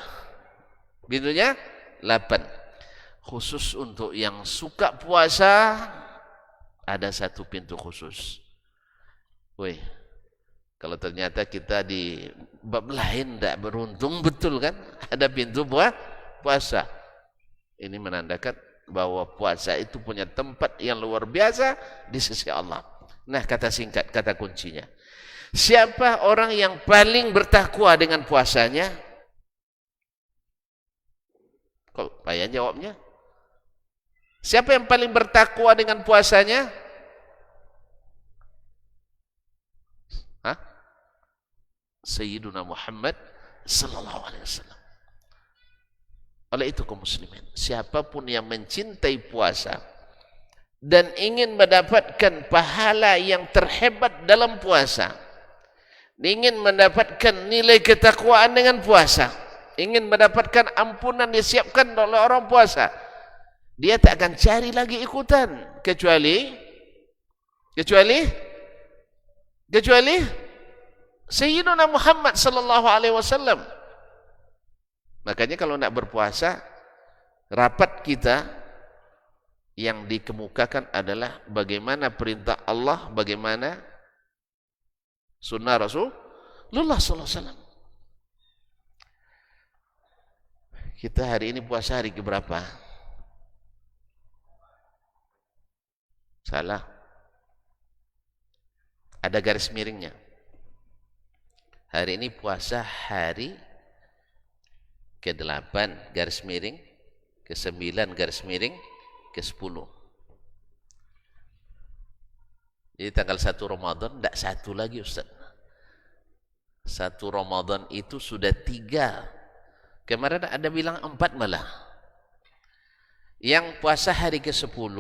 Pintunya 8. Khusus untuk yang suka puasa ada 1 pintu khusus. Woi, kalau ternyata kita di bab lain tidak beruntung, betul kan? Ada pintu puasa. Ini menandakan bahwa puasa itu punya tempat yang luar biasa di sisi Allah. Nah, kata singkat, kata kuncinya. Siapa orang yang paling bertakwa dengan puasanya? Kok payah jawabnya? Siapa yang paling bertakwa dengan puasanya? Hah? Sayyiduna Muhammad sallallahu alaihi wasallam. Oleh itu kaum muslimin, siapapun yang mencintai puasa dan ingin mendapatkan pahala yang terhebat dalam puasa, ingin mendapatkan nilai ketakwaan dengan puasa, ingin mendapatkan ampunan disiapkan oleh orang puasa, dia tak akan cari lagi ikutan kecuali Sayyiduna Muhammad sallallahu alaihi wasallam. Makanya kalau nak berpuasa, rapat kita yang dikemukakan adalah bagaimana perintah Allah, bagaimana sunnah Rasulullah sallallahu alaihi wasallam. Kita hari ini puasa hari keberapa? Salah. Ada garis miringnya. Hari ini puasa hari ke-8 garis miring, ke-9 garis miring, ke-10. Jadi tanggal 1 Ramadan tidak satu lagi Ustaz. 1 Ramadan itu sudah 3. Kemarin ada bilang 4 malah. Yang puasa hari ke-10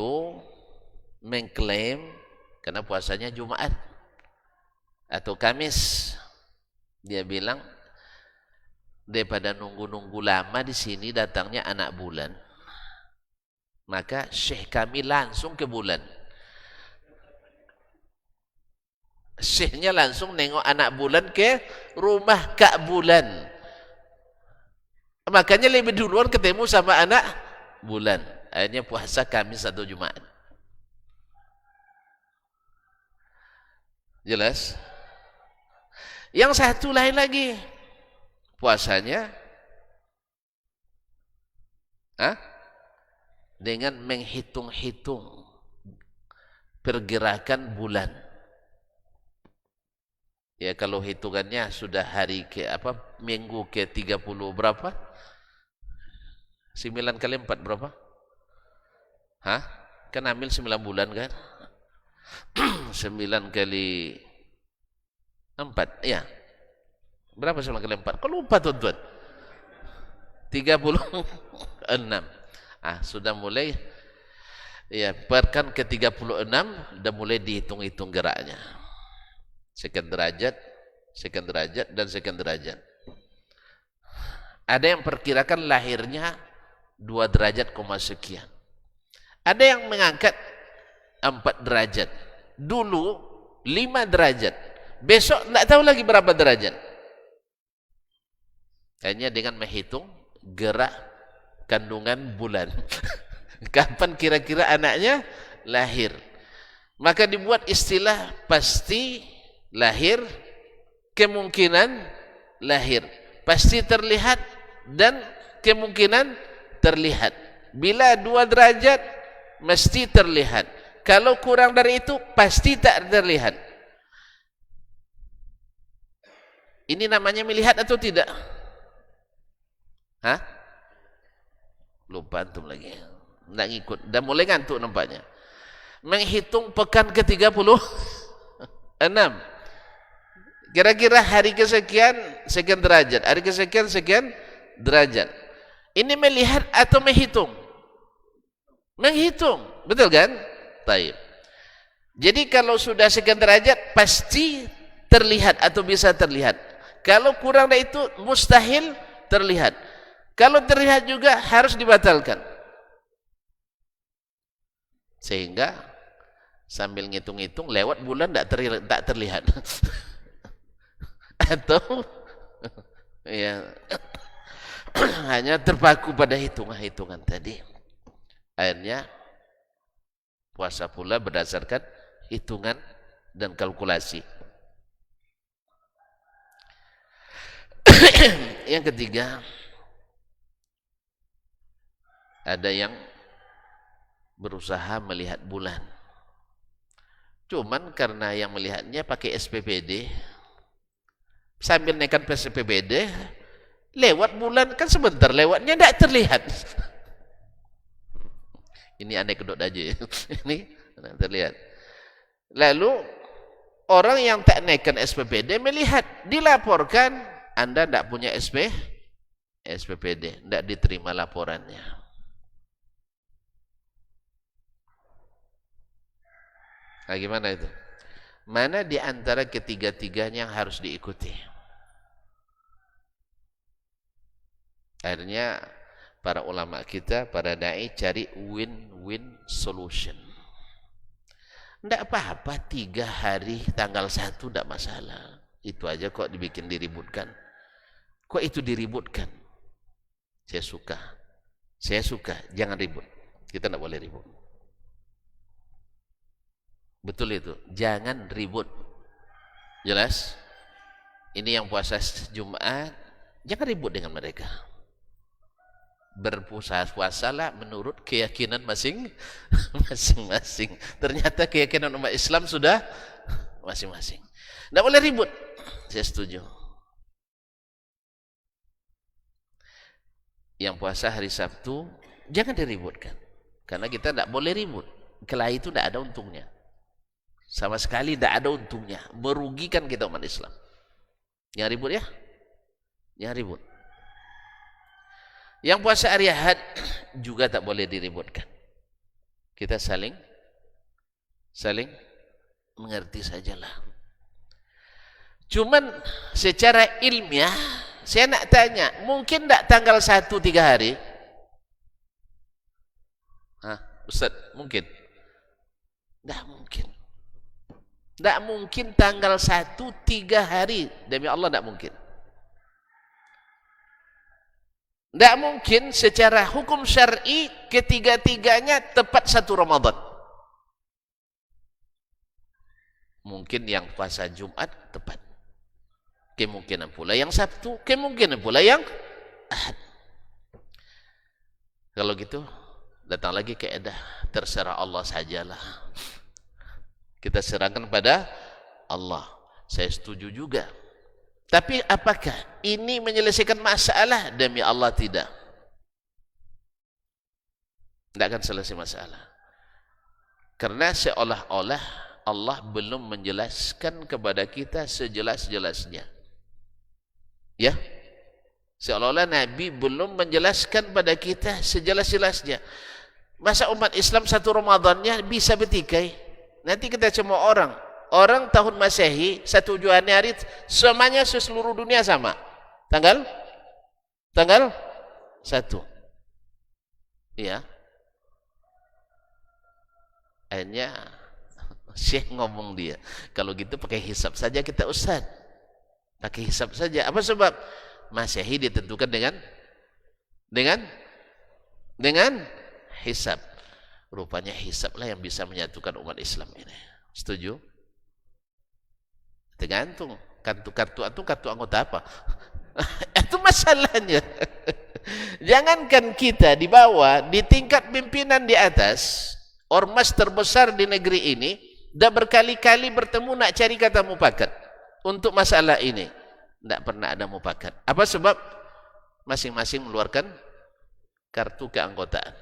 mengklaim karena puasanya Jumat atau Kamis. Dia bilang daripada nunggu-nunggu lama di sini datangnya anak bulan. Maka Syekh kami langsung ke bulan. Syekhnya langsung nengok anak bulan ke rumah Kak Bulan. Makanya lebih duluan ketemu sama anak bulan. Akhirnya puasa Kamis atau Jumat. Jelas? Yang satu lain lagi. Puasanya dengan menghitung-hitung pergerakan bulan. Ya kalau hitungannya sudah hari ke minggu ke 30 berapa? 9 kali 4 berapa? Kan ambil 9 bulan kan? 9 kali 4, ya. Berapa 9 kali 4? Kok lupa tuan-tuan? 36. Sudah mulai ya, perkan ke 36 sudah mulai dihitung-hitung geraknya. Sekian derajat, dan sekian derajat. Ada yang perkirakan lahirnya 2 derajat, sekian. Ada yang mengangkat 4 derajat. Dulu 5 derajat. Besok tidak tahu lagi berapa derajat. Hanya dengan menghitung gerak kandungan bulan. Kapan kira-kira anaknya lahir. Maka dibuat istilah pasti lahir, kemungkinan lahir. Pasti terlihat dan kemungkinan terlihat. Bila 2 derajat mesti terlihat. Kalau kurang dari itu pasti tak terlihat. Ini namanya melihat atau tidak? Lupa antum lagi. Tidak ngikut. Dah mulai ngantuk nampaknya. Menghitung pekan ke-36. Kira-kira hari kesekian sekian derajat, hari kesekian sekian derajat. Ini melihat atau menghitung? Menghitung, betul kan? Taib. Jadi kalau sudah sekian derajat pasti terlihat atau bisa terlihat. Kalau kurang dari itu mustahil terlihat. Kalau terlihat juga harus dibatalkan. Sehingga sambil ngitung-ngitung lewat bulan tak terlihat. Atau ya hanya terpaku pada hitungan-hitungan tadi. Akhirnya puasa pula berdasarkan hitungan dan kalkulasi. Yang ketiga, ada yang berusaha melihat bulan. Cuman karena yang melihatnya pakai SPPD, sambil naikkan SPPD, lewat bulan kan sebentar lewatnya tidak terlihat. Ini anekdot aja ya. Ini tidak terlihat. Lalu orang yang tak naikkan SPPD melihat, dilaporkan, Anda tidak punya SPPD, tidak diterima laporannya. Nah, gimana itu? Mana di antara ketiga-tiganya yang harus diikuti? Akhirnya para ulama kita, para dai cari win-win solution. Tidak apa-apa 3 hari tanggal 1 tidak masalah. Itu aja kok dibikin diributkan. Kok itu diributkan? Saya suka, jangan ribut. Kita tidak boleh ribut. Betul itu, jangan ribut. Jelas? Ini yang puasa Jumat, jangan ribut dengan mereka. Berpuasa-puasalah menurut keyakinan masing-masing. Ternyata keyakinan umat Islam sudah masing-masing. Tidak boleh ribut. Saya setuju. Yang puasa hari Sabtu, jangan diributkan. Karena kita tidak boleh ribut. Kelahi itu tidak ada untungnya. Sama sekali tidak ada untungnya, merugikan kita umat Islam. Yang ribut ya, yang ribut. Yang puasa hari Ahad juga tak boleh diributkan. Kita saling mengerti sajalah. Cuman secara ilmiah saya nak tanya, mungkin tak tanggal 1 3 hari? Hah, Ustaz, mungkin? Tak mungkin. Tak mungkin tanggal 1 3 hari, demi Allah tak mungkin. Tak mungkin secara hukum syar'i ketiga-tiganya tepat 1 Ramadan. Mungkin yang puasa Jumat tepat. Kemungkinan pula yang Sabtu, kemungkinan pula yang Ahad. Kalau gitu, datang lagi keedah, terserah Allah sajalah. Kita serahkan pada Allah. Saya setuju juga. Tapi apakah ini menyelesaikan masalah? Demi Allah tidak. Tidak akan selesai masalah. Karena seolah-olah Allah belum menjelaskan kepada kita sejelas-jelasnya. Ya, seolah-olah Nabi belum menjelaskan pada kita sejelas-jelasnya. Masa umat Islam 1 Ramadannya bisa bertikai? Nanti kita semua orang tahun Masehi 1 Januari semuanya seluruh dunia sama. Tanggal 1. Ya. Akhirnya Syekh ngomong dia, kalau gitu pakai hisab saja kita Ustaz. Pakai hisab saja. Apa sebab? Masehi ditentukan dengan hisab. Rupanya hisablah yang bisa menyatukan umat Islam ini. Setuju? Tergantung. Kartu anggota apa? Itu masalahnya. Jangankan kita di bawah, di tingkat pimpinan di atas, ormas terbesar di negeri ini, dah berkali-kali bertemu nak cari kata mufakat. Untuk masalah ini tidak pernah ada mufakat. Apa sebab? Masing-masing mengeluarkan kartu keanggotaan.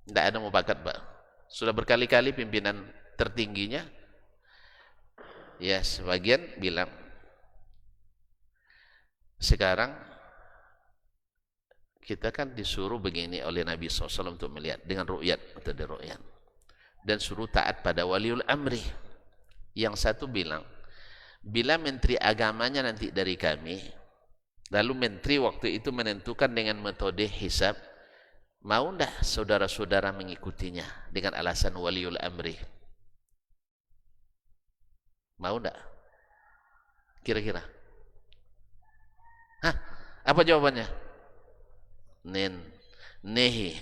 Tidak ada mufakat, Pak. Sudah berkali-kali pimpinan tertingginya, ya sebagian bilang, sekarang kita kan disuruh begini oleh Nabi SAW untuk melihat dengan ru'yat atau diru'yat, dan suruh taat pada waliul amri. Yang satu bilang, bila menteri agamanya nanti dari kami, lalu menteri waktu itu menentukan dengan metode hisab, mau ndak saudara-saudara mengikutinya dengan alasan waliul amri? Mau ndak? Kira-kira? Hah? Apa jawabannya? Nehi.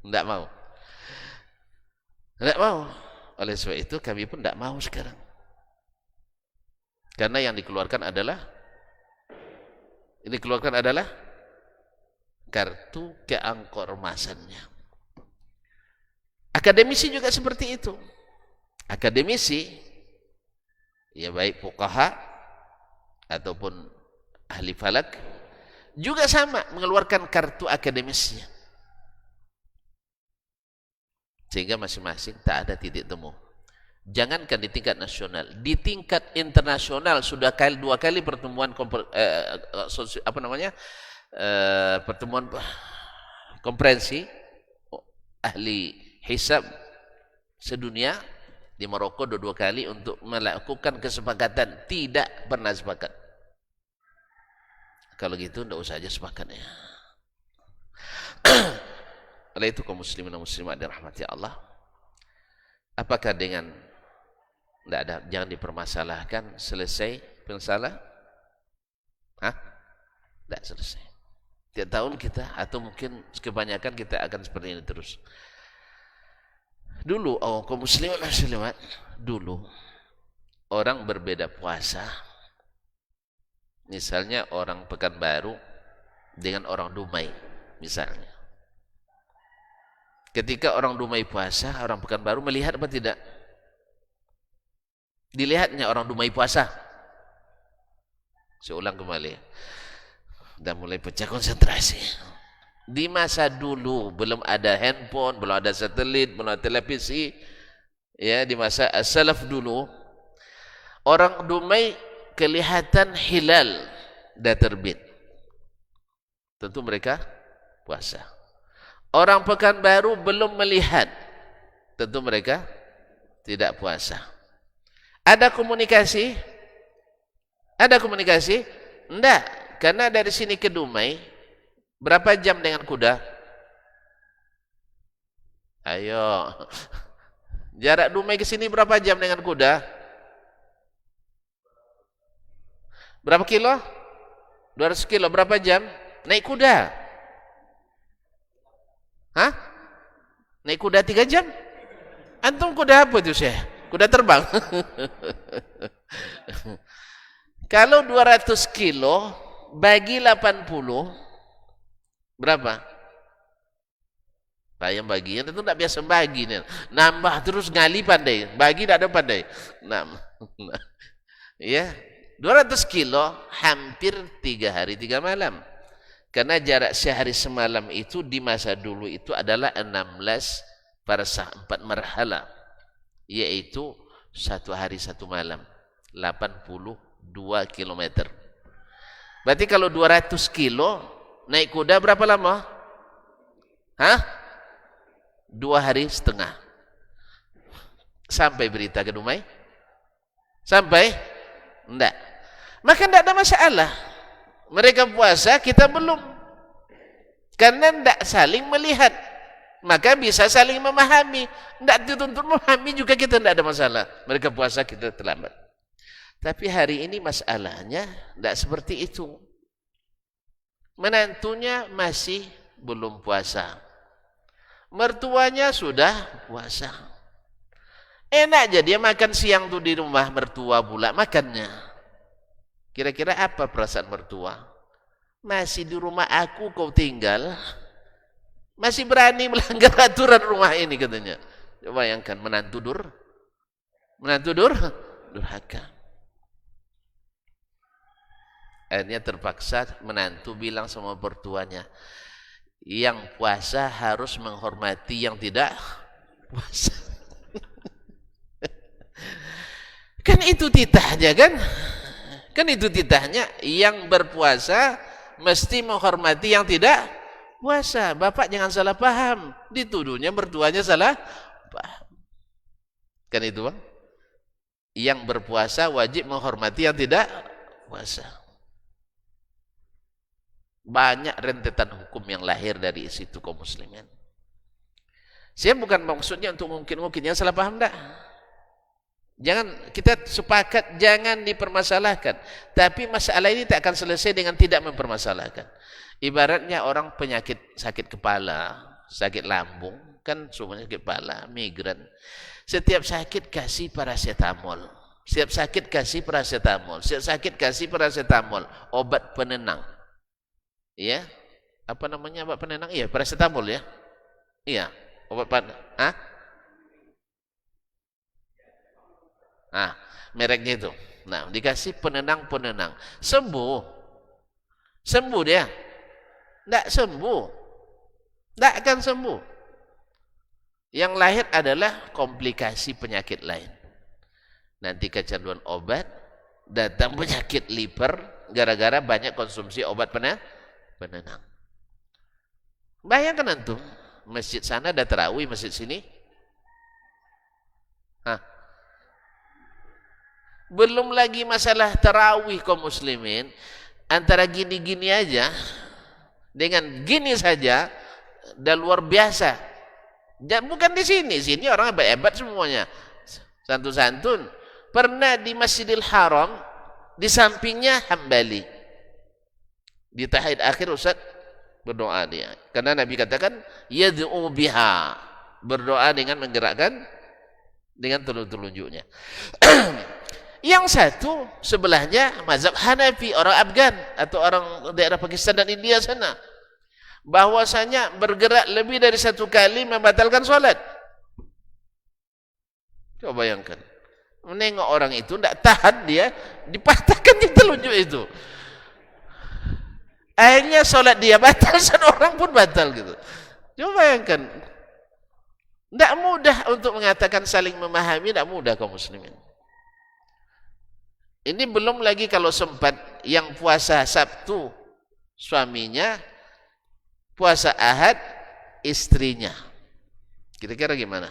Ndak mau. Ndak mau. Oleh sebab itu kami pun tidak mau sekarang. Karena yang dikeluarkan adalah kartu keangkormasannya. Akademisi juga seperti itu. Akademisi, ya baik fuqaha ataupun ahli falak, juga sama mengeluarkan kartu akademisnya. Sehingga masing-masing tak ada titik temu. Jangankan di tingkat nasional, di tingkat internasional sudah 2 kali pertemuan pertemuan konferensi ahli hisab sedunia di Maroko 2 kali untuk melakukan kesepakatan, tidak pernah sepakat. Kalau gitu tidak usah aja sepakatnya. Oleh itu kaum muslimin dan muslimat dirahmati Allah, apakah dengan tidak ada, jangan dipermasalahkan, selesai pensalah? Tidak selesai. Tiap tahun kita, atau mungkin kebanyakan kita akan seperti ini terus. Dulu kaum muslimin dan muslimat, dulu orang berbeda puasa. Misalnya orang Pekanbaru dengan orang Dumai misalnya. Ketika orang Dumai puasa, orang Pekanbaru melihat apa tidak? Dilihatnya orang Dumai puasa. Saya ulang kembali. Dan mulai pecah konsentrasi. Di masa dulu belum ada handphone, belum ada satelit, belum ada televisi. Ya, di masa as-salaf dulu, orang Dumai kelihatan hilal dah terbit. Tentu mereka puasa. Orang Pekanbaru belum melihat. Tentu mereka tidak puasa. Ada komunikasi? Ada komunikasi? Enggak. Karena dari sini ke Dumai, berapa jam dengan kuda? Ayo. Jarak Dumai ke sini berapa jam dengan kuda? Berapa kilo? 200 kilo. Berapa jam? Naik kuda. Hah? Naik kuda 3 jam? Antum kuda apa itu, Syekh? Kuda terbang. Kalau 200 kilo bagi 80, berapa? Yang bagian itu tidak biasa bagi nih. Nambah terus ngali pandai. Bagi tidak ada pandai. Nah, ya, 200 kilo hampir 3 hari 3 malam. Karena jarak sehari semalam itu di masa dulu itu adalah 16 parsah 4 marhala. Yaitu 1 hari 1 malam. 82 kilometer. Berarti kalau 200 kilo naik kuda berapa lama? Hah? 2 hari setengah. Sampai berita ke Dumai? Sampai? Enggak. Maka enggak ada masalah. Mereka puasa, kita belum. Karena enggak saling melihat. Maka bisa saling memahami. Enggak dituntut memahami juga kita enggak ada masalah. Mereka puasa, kita terlambat. Tapi hari ini masalahnya enggak seperti itu. Menantunya masih belum puasa. Mertuanya sudah puasa. Enak aja dia makan siang tuh di rumah mertua pula makannya. Kira-kira apa perasaan mertua? Masih di rumah aku kau tinggal, masih berani melanggar aturan rumah ini katanya. Coba bayangkan menantu durhaka. Akhirnya terpaksa menantu bilang sama mertuanya, yang puasa harus menghormati yang tidak puasa. Kan itu titahnya kan? Kan itu titahnya, yang berpuasa mesti menghormati yang tidak puasa. Bapak jangan salah paham, dituduhnya mertuanya salah paham. Kan itu Bang? Yang berpuasa wajib menghormati yang tidak puasa. Banyak rentetan hukum yang lahir dari situ kaum muslimin. Saya bukan maksudnya untuk mungkin yang salah paham enggak. Jangan, kita sepakat jangan dipermasalahkan. Tapi masalah ini tak akan selesai dengan tidak mempermasalahkan. Ibaratnya orang penyakit sakit kepala, sakit lambung, kan semuanya sakit kepala, migran. Setiap sakit kasih paracetamol. Setiap sakit kasih paracetamol. Setiap sakit kasih paracetamol, obat penenang. Ya, apa namanya obat penenang? Iya, paracetamol ya. Iya, obat penenang. Mereknya itu. Nah, dikasih penenang. Sembuh dia. Tidak sembuh. Tidak akan sembuh. Yang lahir adalah komplikasi penyakit lain. Nanti kecanduan obat, datang penyakit liver gara-gara banyak konsumsi obat penenang. Bayangkan antum, masjid sana ada tarawih, masjid sini. Belum lagi masalah tarawih kaum muslimin, antara gini-gini aja, dengan gini saja, dah luar biasa. Bukan di sini orang hebat semuanya, santun-santun. Pernah di Masjidil Haram, di sampingnya Hambali. Di tahiyat akhir Ustaz berdoa dia. Karena Nabi katakan yad'u biha, berdoa dengan menggerakkan dengan telunjuknya. Yang satu sebelahnya mazhab Hanafi, orang Afgan atau orang daerah Pakistan dan India sana. Bahwasanya bergerak lebih dari 1 kali membatalkan sholat. Coba bayangkan. Menengok orang itu tidak tahan dia, dipatahkan di telunjuk itu. Akhirnya sholat dia batal, dan orang pun batal gitu. Coba bayangkan. Tidak mudah untuk mengatakan saling memahami, tidak mudah kaum muslimin. Ini belum lagi kalau sempat yang puasa Sabtu suaminya, puasa Ahad istrinya. Kira-kira gimana?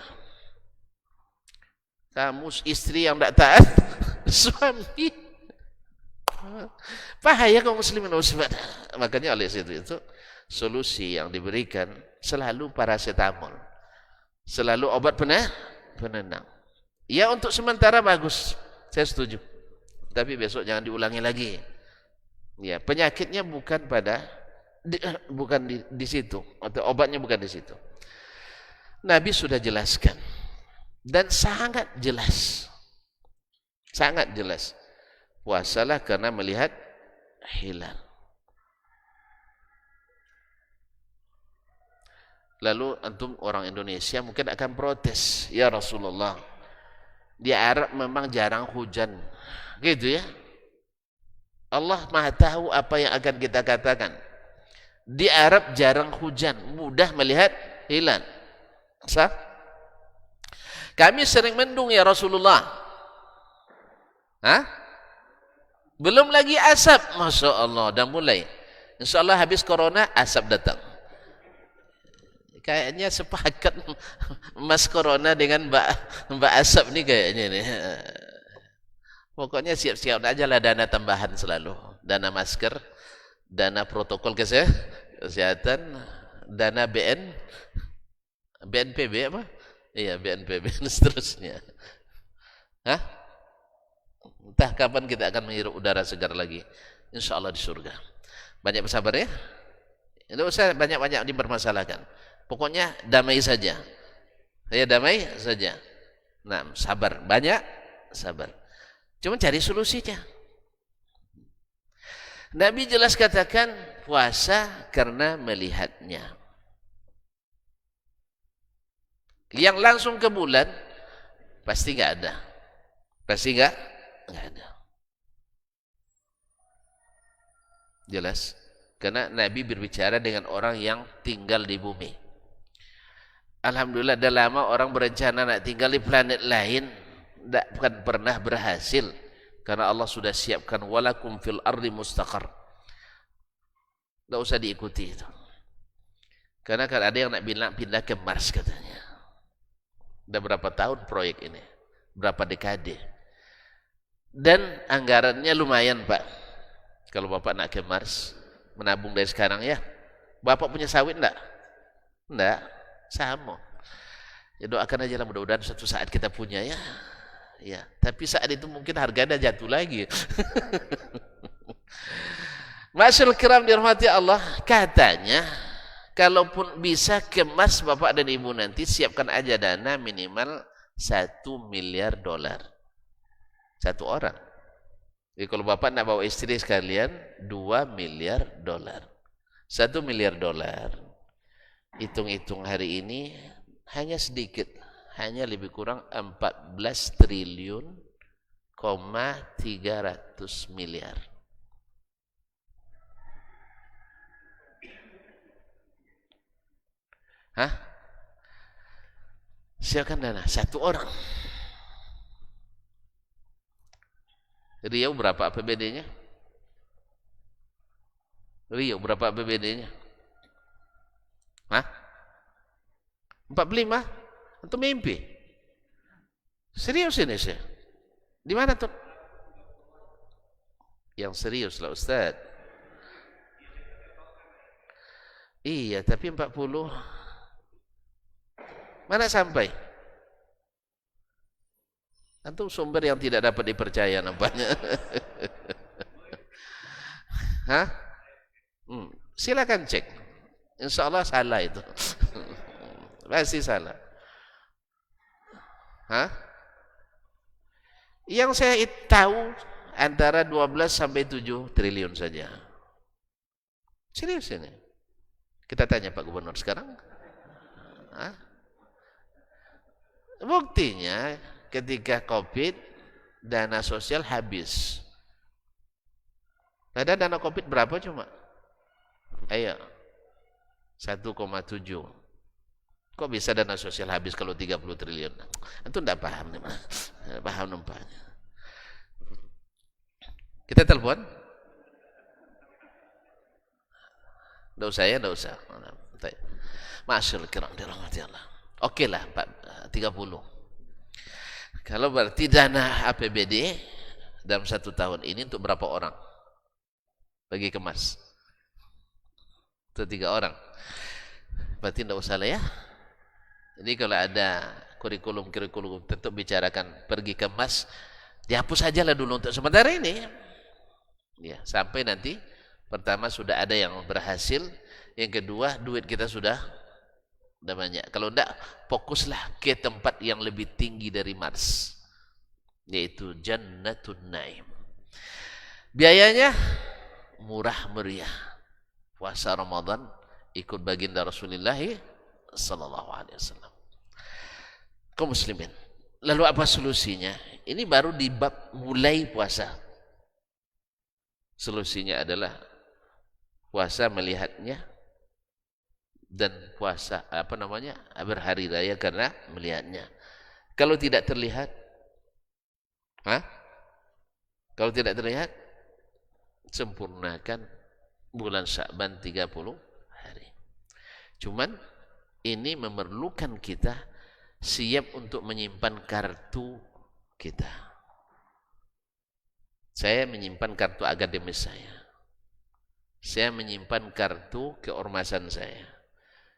Kamu istri yang tidak taat, suami. Bahaya kaum muslimin. Makanya oleh itu solusi yang diberikan selalu paracetamol. Selalu obat penenang. Ya untuk sementara bagus, saya setuju. Tapi besok jangan diulangi lagi. Ya, penyakitnya bukan di situ, atau obatnya bukan di situ. Nabi sudah jelaskan dan sangat jelas. Sangat jelas. Puasalah karena melihat hilal. Lalu antum orang Indonesia mungkin akan protes, ya Rasulullah, di Arab memang jarang hujan, gitu ya. Allah Maha tahu apa yang akan kita katakan. Di Arab jarang hujan, mudah melihat hilal. Sah? Kami sering mendung ya Rasulullah. Hah? Belum lagi asap, Masya Allah, dah mulai. Insya Allah habis corona, asap datang. Kayaknya sepakat Mas Corona dengan Mbak Asap nih kayaknya nih. Pokoknya siap-siap aja lah dana tambahan selalu. Dana masker, dana protokol kesehatan, dana BNPB apa? Iya BNPB dan seterusnya. Hah? Entah kapan kita akan menghirup udara segar lagi. Insya Allah di surga. Banyak bersabar ya. Tidak usah banyak-banyak dipermasalahkan. Pokoknya damai saja. Saya damai saja. Nah, sabar. Banyak sabar. Cuma cari solusinya. Nabi jelas katakan puasa karena melihatnya. Yang langsung ke bulan pasti nggak ada. Pasti nggak ada. Jelas? Karena Nabi berbicara dengan orang yang tinggal di bumi. Alhamdulillah dah lama orang berencana nak tinggal di planet lain, bukan pernah berhasil. Karena Allah sudah siapkan walakum fil ardi mustaqar. Tak usah diikuti itu. Karena kan ada yang nak bilang pindah ke Mars katanya. Dah berapa tahun proyek ini? Berapa dekade? Dan anggarannya lumayan Pak. Kalau Bapak nak ke Mars, menabung dari sekarang ya. Bapak punya sawit enggak? Enggak. Sama. Ya doakan aja lah mudah-mudahan suatu saat kita punya ya. Ya, tapi saat itu mungkin harganya jatuh lagi. Masyaallah kiram dirahmati Allah, katanya kalaupun bisa kemas Bapak dan Ibu nanti siapkan aja dana minimal 1 miliar dolar. Satu orang. Jadi kalau Bapak nak bawa istri sekalian 2 miliar dolar. 1 miliar dolar. Hitung-hitung hari ini hanya sedikit, hanya lebih kurang 14 triliun, 300 miliar. Hah? Siapkan dana, satu orang. Riau berapa APBD-nya? Riau berapa APBD-nya? Hah? 45? Itu mimpi. Serius ini sih. Di mana tuh? Yang serius lah Ustaz. Iya, tapi 40 mana sampai? Antum sumber yang tidak dapat dipercaya nampaknya. Hah? Silakan cek. Insya Allah salah itu. Pasti salah. Hah? Yang saya tahu antara 12 sampai 7 triliun saja. Serius ini. Kita tanya Pak Gubernur sekarang. Hah? Buktinya ketika Covid dana sosial habis. Ada dana Covid berapa cuma? Ayo. 1,7. Kok bisa dana sosial habis kalau 30 triliun? Itu enggak paham nih, paham nampaknya. Kita telepon? Enggak usah ya, enggak usah. Masyaallah kiram dirahmati Allah. Oke lah, 30. Kalau berarti dana APBD dalam 1 tahun ini untuk berapa orang? Bagi kemas. Untuk 3 orang. Berarti enggak usah lah ya. Jadi kalau ada kurikulum tetap bicarakan pergi kemas, dihapus aja lah dulu untuk sementara ini. Ya, sampai nanti pertama sudah ada yang berhasil, yang kedua duit kita sudah banyak. Kalau enggak, fokuslah ke tempat yang lebih tinggi dari Mars, yaitu Jannatun Naim. Biayanya murah meriah. Puasa Ramadan ikut baginda Rasulullah sallallahu alaihi wasallam. Kaum muslimin, lalu apa solusinya? Ini baru di bab mulai puasa. Solusinya adalah puasa melihatnya, dan puasa berhari raya karena melihatnya. Kalau tidak terlihat, kalau tidak terlihat, sempurnakan bulan Sya'ban 30 hari. Cuman ini memerlukan kita siap untuk menyimpan kartu kita. Saya menyimpan kartu akademis saya. Saya menyimpan kartu keormasan saya.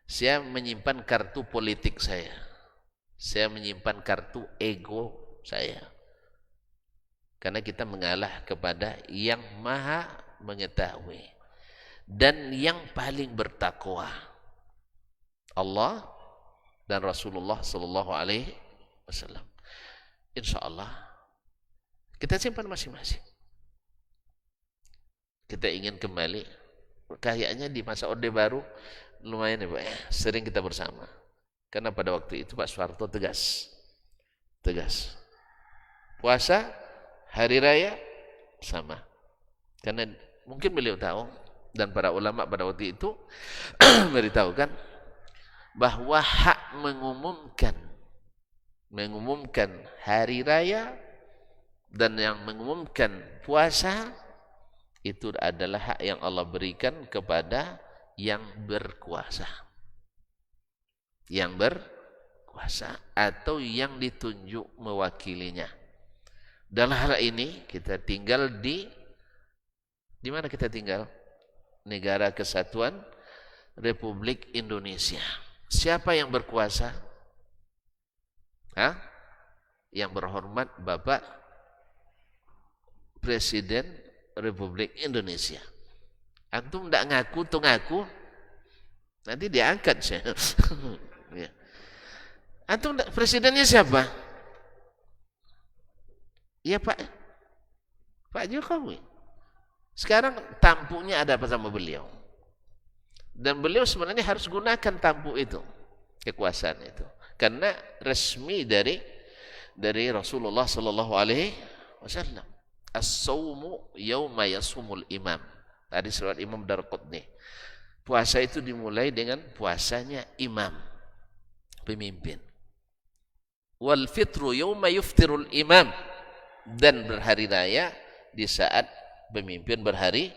Saya menyimpan kartu politik saya. Saya menyimpan kartu ego saya. Karena kita mengalah kepada yang maha mengetahui dan yang paling bertakwa, Allah dan Rasulullah sallallahu alaihi wasallam. Insyaallah kita simpan masing-masing. Kita ingin kembali, kayaknya di masa Orde Baru lumayan ya Pak ya, sering kita bersama. Karena pada waktu itu Pak Soeharto tegas. Puasa, hari raya sama. Karena mungkin beliau tahu, dan para ulama pada waktu itu beritahukan bahwa hak mengumumkan hari raya dan yang mengumumkan puasa itu adalah hak yang Allah berikan kepada yang berkuasa. Yang berkuasa atau yang ditunjuk mewakilinya. Dalam hal ini kita tinggal di mana kita tinggal? Negara Kesatuan Republik Indonesia. Siapa yang berkuasa? Yang berhormat Bapak Presiden Republik Indonesia. Antum tidak ngaku tuh ngaku, nanti diangkat saya. Ya. Antum presidennya siapa? Ya Pak Jokowi. Sekarang tampuknya ada apa sama beliau? Dan beliau sebenarnya harus gunakan tampuk itu, kekuasaan itu, karena resmi dari Rasulullah sallallahu alaihi wasallam. As-saumu yauma yasumul imam. Tadi surat Imam Darqutni. Puasa itu dimulai dengan puasanya imam, pemimpin. Wal fitru yauma yuftirul imam. Dan berhari raya di saat pemimpin berhari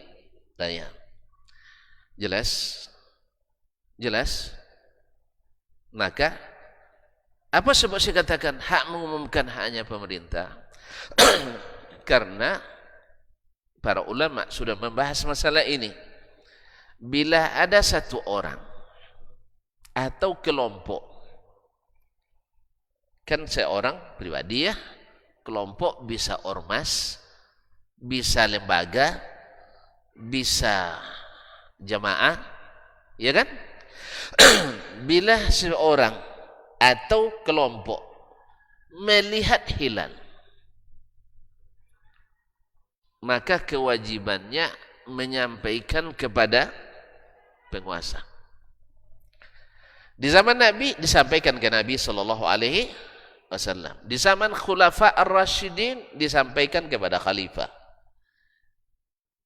raya. Jelas? Maka apa sebab saya katakan hak mengumumkan haknya pemerintah? Karena para ulama sudah membahas masalah ini. Bila ada satu orang atau kelompok, kan seorang pribadi ya, kelompok bisa ormas, bisa lembaga, bisa jamaah, ya kan? Bila seorang atau kelompok melihat hilal, maka kewajibannya menyampaikan kepada penguasa. Di zaman Nabi disampaikan ke Nabi sallallahu alaihi wasallam. Di zaman Khulafa ar-Rasyidin disampaikan kepada khalifah.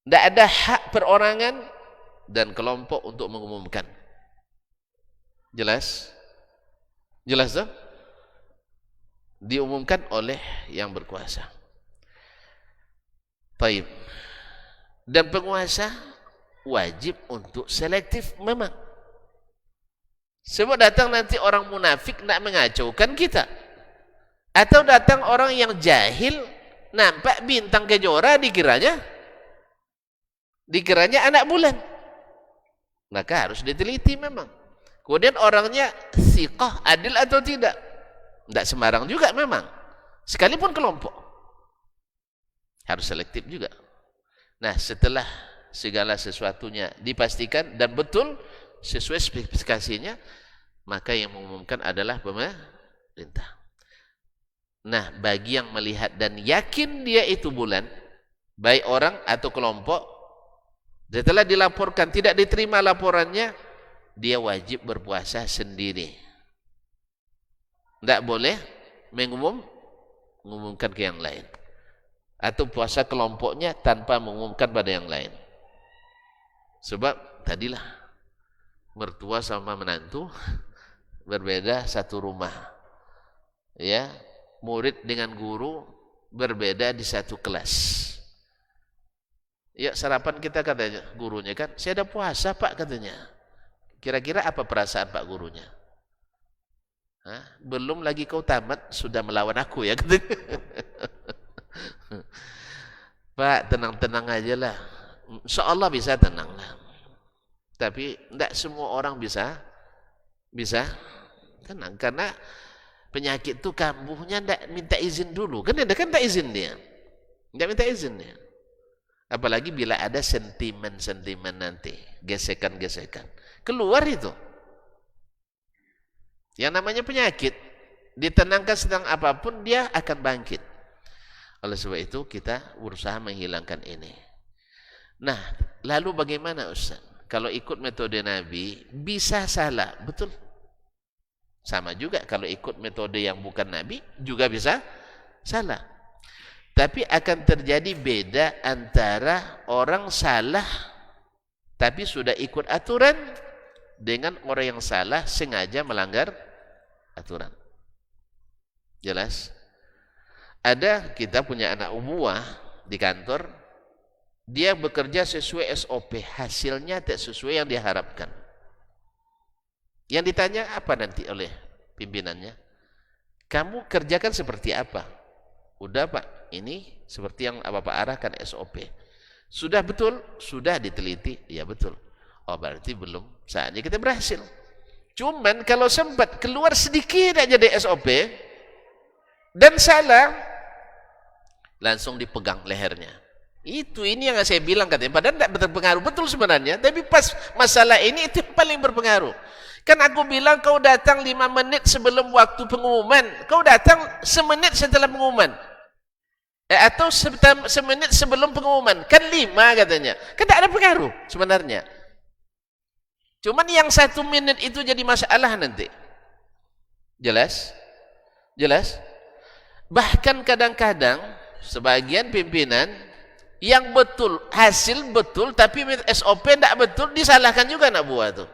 Tidak ada hak perorangan dan kelompok untuk mengumumkan. Jelas? Jelas tak? Diumumkan oleh yang berkuasa. Baik. Dan penguasa wajib untuk selektif memang. Sebab datang nanti orang munafik nak mengacaukan kita. Atau datang orang yang jahil nampak bintang kejora dikiranya anak bulan. Maka harus diteliti memang. Kemudian orangnya thiqah, adil atau tidak. Tidak sembarang juga memang. Sekalipun kelompok. Harus selektif juga. Nah, setelah segala sesuatunya dipastikan dan betul sesuai spesifikasinya, maka yang mengumumkan adalah pemerintah. Nah, bagi yang melihat dan yakin dia itu bulan, baik orang atau kelompok, setelah dilaporkan tidak diterima laporannya, dia wajib berpuasa sendiri. Tidak boleh mengumumkan ke yang lain. Atau puasa kelompoknya tanpa mengumumkan pada yang lain. Sebab tadilah mertua sama menantu berbeda satu rumah. Ya, murid dengan guru berbeda di satu kelas. Ya, sarapan kita katanya gurunya kan, saya ada puasa Pak katanya. Kira-kira apa perasaan Pak gurunya? Hah? Belum lagi kau tamat sudah melawan aku ya katanya. Pak, tenang-tenang aja lah. InsyaAllah bisa tenang lah. Tapi tidak semua orang bisa tenang. Karena penyakit itu kambuhnya tidak minta izin dulu. Kan tidak izin dia. Tidak minta izin dia. Apalagi bila ada sentimen-sentimen nanti. Gesekan-gesekan. Keluar itu. Yang namanya penyakit. Ditenangkan sedang apapun dia akan bangkit. Oleh sebab itu kita berusaha menghilangkan ini. Nah, lalu bagaimana Ustaz? Kalau ikut metode Nabi, bisa salah, betul? Sama juga kalau ikut metode yang bukan Nabi, juga bisa salah. Tapi akan terjadi beda antara orang salah, tapi sudah ikut aturan, dengan orang yang salah sengaja melanggar aturan. Jelas? Ada kita punya anak buah di kantor, dia bekerja sesuai SOP, hasilnya tidak sesuai yang diharapkan. Yang ditanya apa nanti oleh pimpinannya? Kamu kerjakan seperti apa? Udah Pak, ini seperti yang Bapak arahkan SOP. Sudah betul? Sudah diteliti? Ya betul. Oh berarti belum, saatnya kita berhasil. Cuman kalau sempat keluar sedikit aja dari SOP dan salah, langsung dipegang lehernya. Ini yang saya bilang katanya, padahal tidak berpengaruh betul sebenarnya, tapi pas masalah ini itu yang paling berpengaruh. Kan aku bilang kau datang 5 menit sebelum waktu pengumuman, kau datang semenit setelah pengumuman. Atau semenit sebelum pengumuman, kan 5 katanya. Kan tidak ada pengaruh sebenarnya. Cuman yang 1 menit itu jadi masalah nanti. Jelas? Jelas? Bahkan kadang-kadang sebagian pimpinan yang betul, hasil betul, tapi SOP tidak betul, disalahkan juga anak buah itu.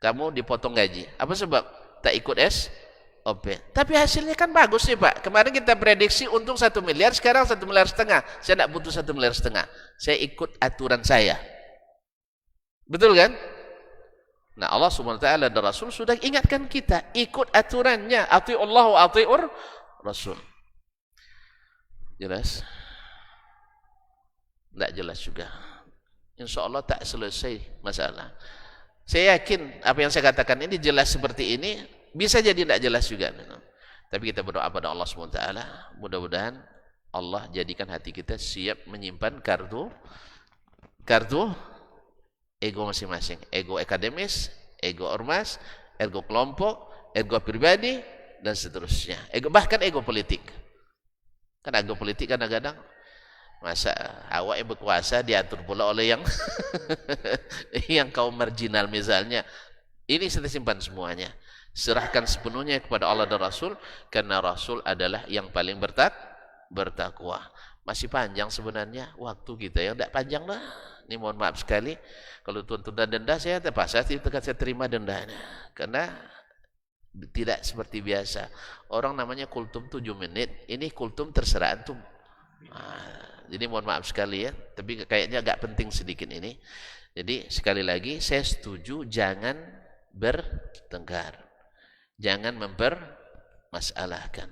Kamu dipotong gaji. Apa sebab? Tak ikut SOP. Tapi hasilnya kan bagus nih Pak. Kemarin kita prediksi untung 1 miliar, sekarang 1,5 miliar. Saya tidak butuh 1,5 miliar. Saya ikut aturan saya. Betul kan? Nah Allah SWT dan Rasul sudah ingatkan kita, ikut aturannya. Ati'ullah wa ati'ur Rasul. Jelas? Tidak jelas juga. Insya Allah tak selesai masalah. Saya yakin apa yang saya katakan ini jelas seperti ini, bisa jadi tidak jelas juga. Tapi kita berdoa pada Allah SWT, mudah-mudahan Allah jadikan hati kita siap menyimpan kartu ego masing-masing. Ego akademis, ego ormas, ego kelompok, ego pribadi, dan seterusnya. Bahkan ego politik. Kan ego politik kadang-kadang masa awak yang berkuasa diatur pula oleh yang yang kaum marginal misalnya. Ini kita simpan semuanya. Serahkan sepenuhnya kepada Allah dan Rasul, karena Rasul adalah yang paling bertakwa. Masih panjang sebenarnya waktu kita, yang tidak panjang lah. Ini mohon maaf sekali kalau tuan-tuan denda saya terpaksa saya terima dendanya, karena Tidak seperti biasa. Orang namanya kultum 7 menit, ini kultum terserah antum. Jadi mohon maaf sekali ya, tapi kayaknya agak penting sedikit ini. Jadi sekali lagi saya setuju jangan bertengkar. Jangan mempermasalahkan.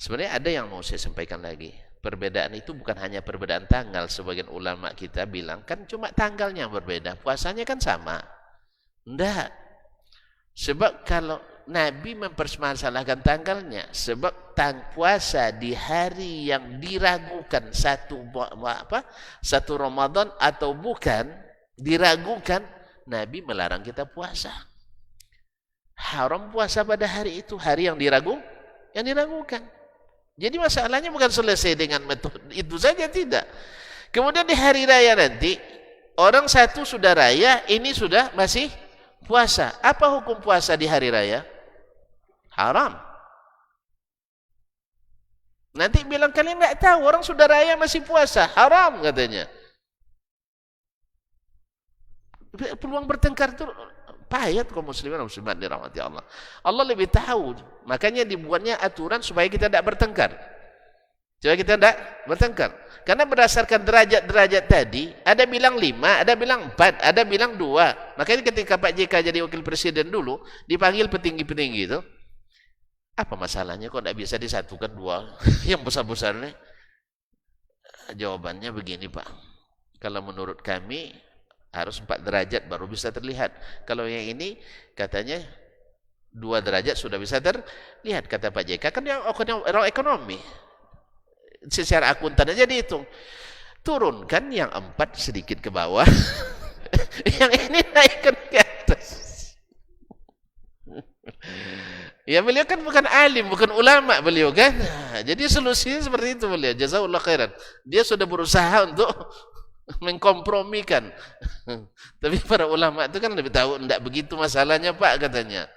Sebenarnya ada yang mau saya sampaikan lagi. Perbedaan itu bukan hanya perbedaan tanggal. Sebagian ulama kita bilang kan cuma tanggalnya yang berbeda, puasanya kan sama. Enggak. Sebab kalau Nabi mempermasalahkan tanggalnya, sebab puasa di hari yang diragukan satu Ramadan atau bukan, diragukan, Nabi melarang kita puasa. Haram puasa pada hari itu, hari yang diragukan. Jadi masalahnya bukan selesai dengan metode itu saja, tidak. Kemudian di hari raya nanti, orang satu sudah raya, ini sudah masih puasa. Apa hukum puasa di hari raya? Haram. Nanti bilang kalian nggak tahu, orang sudah raya masih puasa, haram katanya. Peluang bertengkar itu payah kaum muslimin dan muslimat dirahmati Allah. Allah lebih tahu, makanya dibuatnya aturan supaya kita tidak bertengkar. Karena berdasarkan derajat-derajat tadi, ada bilang 5, ada bilang 4, ada bilang 2. Makanya ketika Pak JK jadi wakil presiden dulu, dipanggil petinggi-petinggi itu, apa masalahnya kok tidak bisa disatukan 2 yang besar-besar nih? Jawabannya begini Pak, kalau menurut kami harus 4 derajat baru bisa terlihat. Kalau yang ini katanya 2 derajat sudah bisa terlihat, kata Pak JK. Kan yang orang ekonomi, secara akuntan aja dihitung. Turunkan yang 4 sedikit ke bawah, yang ini naikkan ke atas. Ya beliau kan bukan alim, bukan ulama beliau kan. Jadi solusinya seperti itu beliau. Jazakallah khairan. Dia sudah berusaha untuk mengkompromikan. Tapi para ulama itu kan lebih tahu, tidak begitu masalahnya Pak katanya.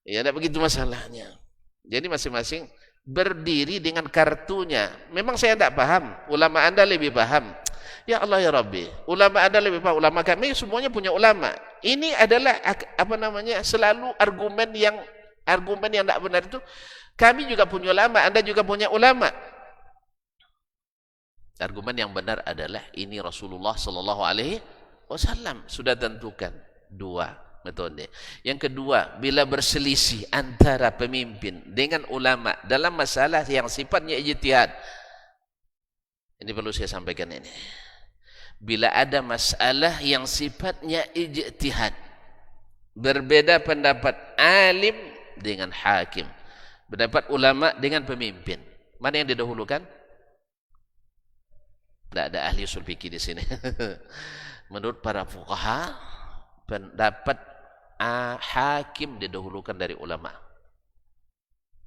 Ya tidak begitu masalahnya. Jadi masing-masing berdiri dengan kartunya. Memang saya tidak paham, ulama Anda lebih paham. Ya Allah ya Rabbi, ulama Anda lebih paham. Ulama kami semuanya punya ulama. Ini adalah selalu argumen yang tidak benar itu. Kami juga punya ulama, Anda juga punya ulama. Argumen yang benar adalah ini Rasulullah Sallallahu Alaihi Wasallam sudah tentukan 2 metode. Yang kedua, bila berselisih antara pemimpin dengan ulama dalam masalah yang sifatnya ijtihad, ini perlu saya sampaikan ini. Bila ada masalah yang sifatnya ijtihad, berbeda pendapat alim dengan hakim, pendapat ulama dengan pemimpin, mana yang didahulukan? Tidak ada ahli usul fikih di sini. Menurut para fuqaha, pendapat hakim didahulukan dari ulama.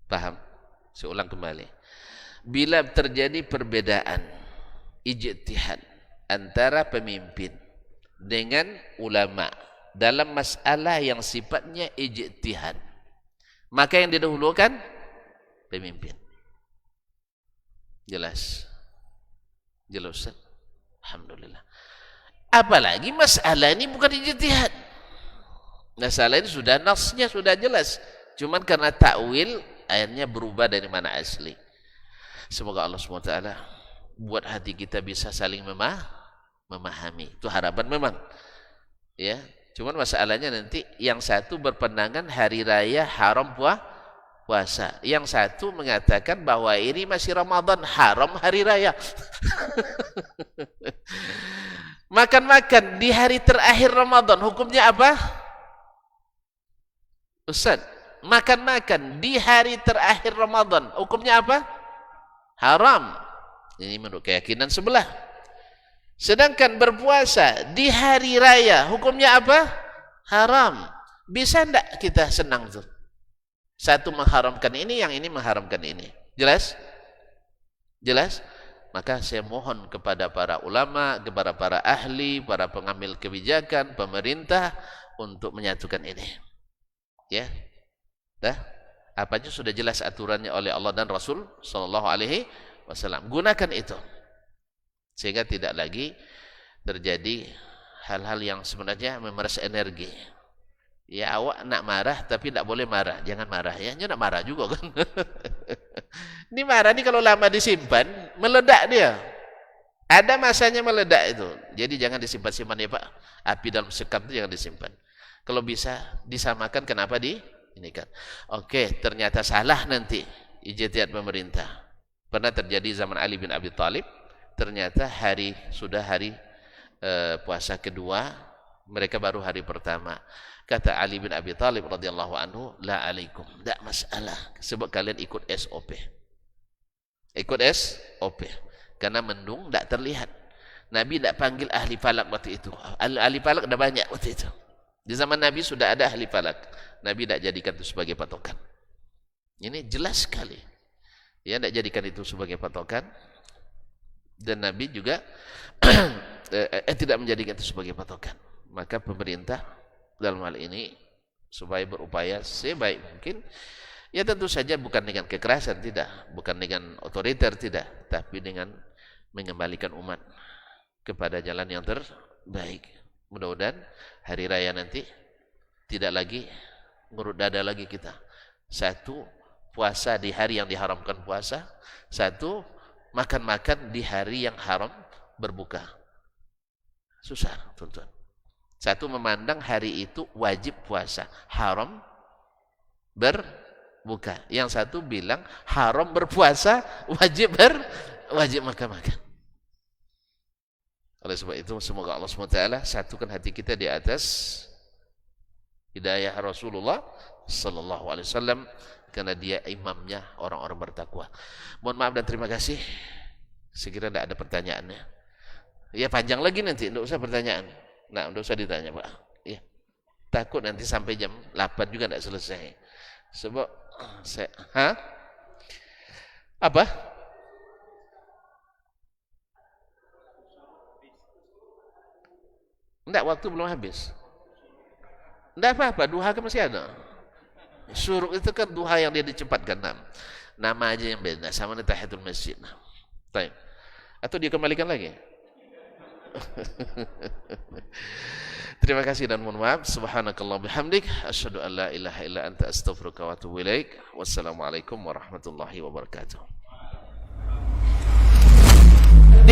Paham? Saya ulang kembali. Bila terjadi perbedaan ijtihad antara pemimpin dengan ulama dalam masalah yang sifatnya ijtihad, maka yang didahulukan pemimpin. Jelas? Jelas, alhamdulillah. Apalagi masalah ini bukan ijtihad. Masalah ini sudah nasnya sudah jelas. Cuman karena takwil akhirnya berubah dari mana asli. Semoga Allah SWT buat hati kita bisa saling memahami. Itu harapan memang. Ya, cuman masalahnya nanti yang satu berpandangan hari raya haram puasa. Yang satu mengatakan bahwa ini masih Ramadan, haram hari raya. Makan-makan di hari terakhir Ramadan, hukumnya apa? Ustaz, makan-makan di hari terakhir Ramadan, hukumnya apa? Haram. Ini menurut keyakinan sebelah. Sedangkan berpuasa di hari raya, hukumnya apa? Haram. Bisa enggak kita senang tuh? Satu mengharamkan ini, yang ini mengharamkan ini. Jelas? Jelas? Maka saya mohon kepada para ulama, kepada para ahli, para pengambil kebijakan, pemerintah untuk menyatukan ini. Ya. Dah? Apa aja sudah jelas aturannya oleh Allah dan Rasul sallallahu alaihi wasallam. Gunakan itu. Sehingga tidak lagi terjadi hal-hal yang sebenarnya memeras energi. Ya awak nak marah tapi tak boleh marah. Jangan marah ya. Dia nak marah juga kan. Ini marah ni kalau lama disimpan, meledak dia. Ada masanya meledak itu. Jadi jangan disimpan-simpan ya Pak. Api dalam sekam itu jangan disimpan. Kalau bisa disamakan, kenapa ini kan? Oke, ternyata salah nanti ijtihad pemerintah. Pernah terjadi zaman Ali bin Abi Thalib. Ternyata sudah hari puasa kedua, mereka baru hari pertama. Kata Ali bin Abi Thalib radhiyallahu anhu, la alaikum, tak masalah, sebab kalian ikut SOP. Ikut SOP. Karena mendung tak terlihat. Nabi tak panggil ahli falak waktu itu. Ahli falak dah banyak waktu itu. Di zaman Nabi sudah ada ahli falak. Nabi tak jadikan itu sebagai patokan. Ini jelas sekali. Ya, tak jadikan itu sebagai patokan. Dan Nabi juga tidak menjadikan itu sebagai patokan. Maka pemerintah dalam hal ini supaya berupaya sebaik mungkin, ya tentu saja bukan dengan kekerasan, tidak, bukan dengan otoriter, tidak, tapi dengan mengembalikan umat kepada jalan yang terbaik. Mudah-mudahan hari raya nanti tidak lagi ngurut dada lagi kita. Satu, puasa di hari yang diharamkan puasa. Satu, makan-makan di hari yang haram berbuka. Susah, tuan-tuan. Satu, memandang hari itu wajib puasa, haram berbuka. Yang satu bilang haram berpuasa, wajib makan-makan. Oleh sebab itu, semoga Allah SWT satukan hati kita di atas hidayah Rasulullah sallallahu alaihi wasallam, karena dia imamnya orang-orang bertakwa. Mohon maaf dan terima kasih. Sekiranya tidak ada pertanyaannya. Ya panjang lagi nanti, tidak usah pertanyaan. Nah, tidak usah ditanya Pak. Ya. Takut nanti sampai jam 8 juga tidak selesai. Sebab apa? Tidak, waktu belum habis. Tidak apa-apa, duha kan masih ada. Syuruk itu kan duha yang dia dicepatkan. Nama aja yang beda, sama dengan tahiyatul masjid. Baik. Atau dia kembalikan lagi? Terima kasih dan mohon maaf. Subhanakallah bihamdik, asyhadu an la ilaha illa anta astaghfiruka wa atubu ilaik. Wassalamualaikum warahmatullahi wabarakatuh.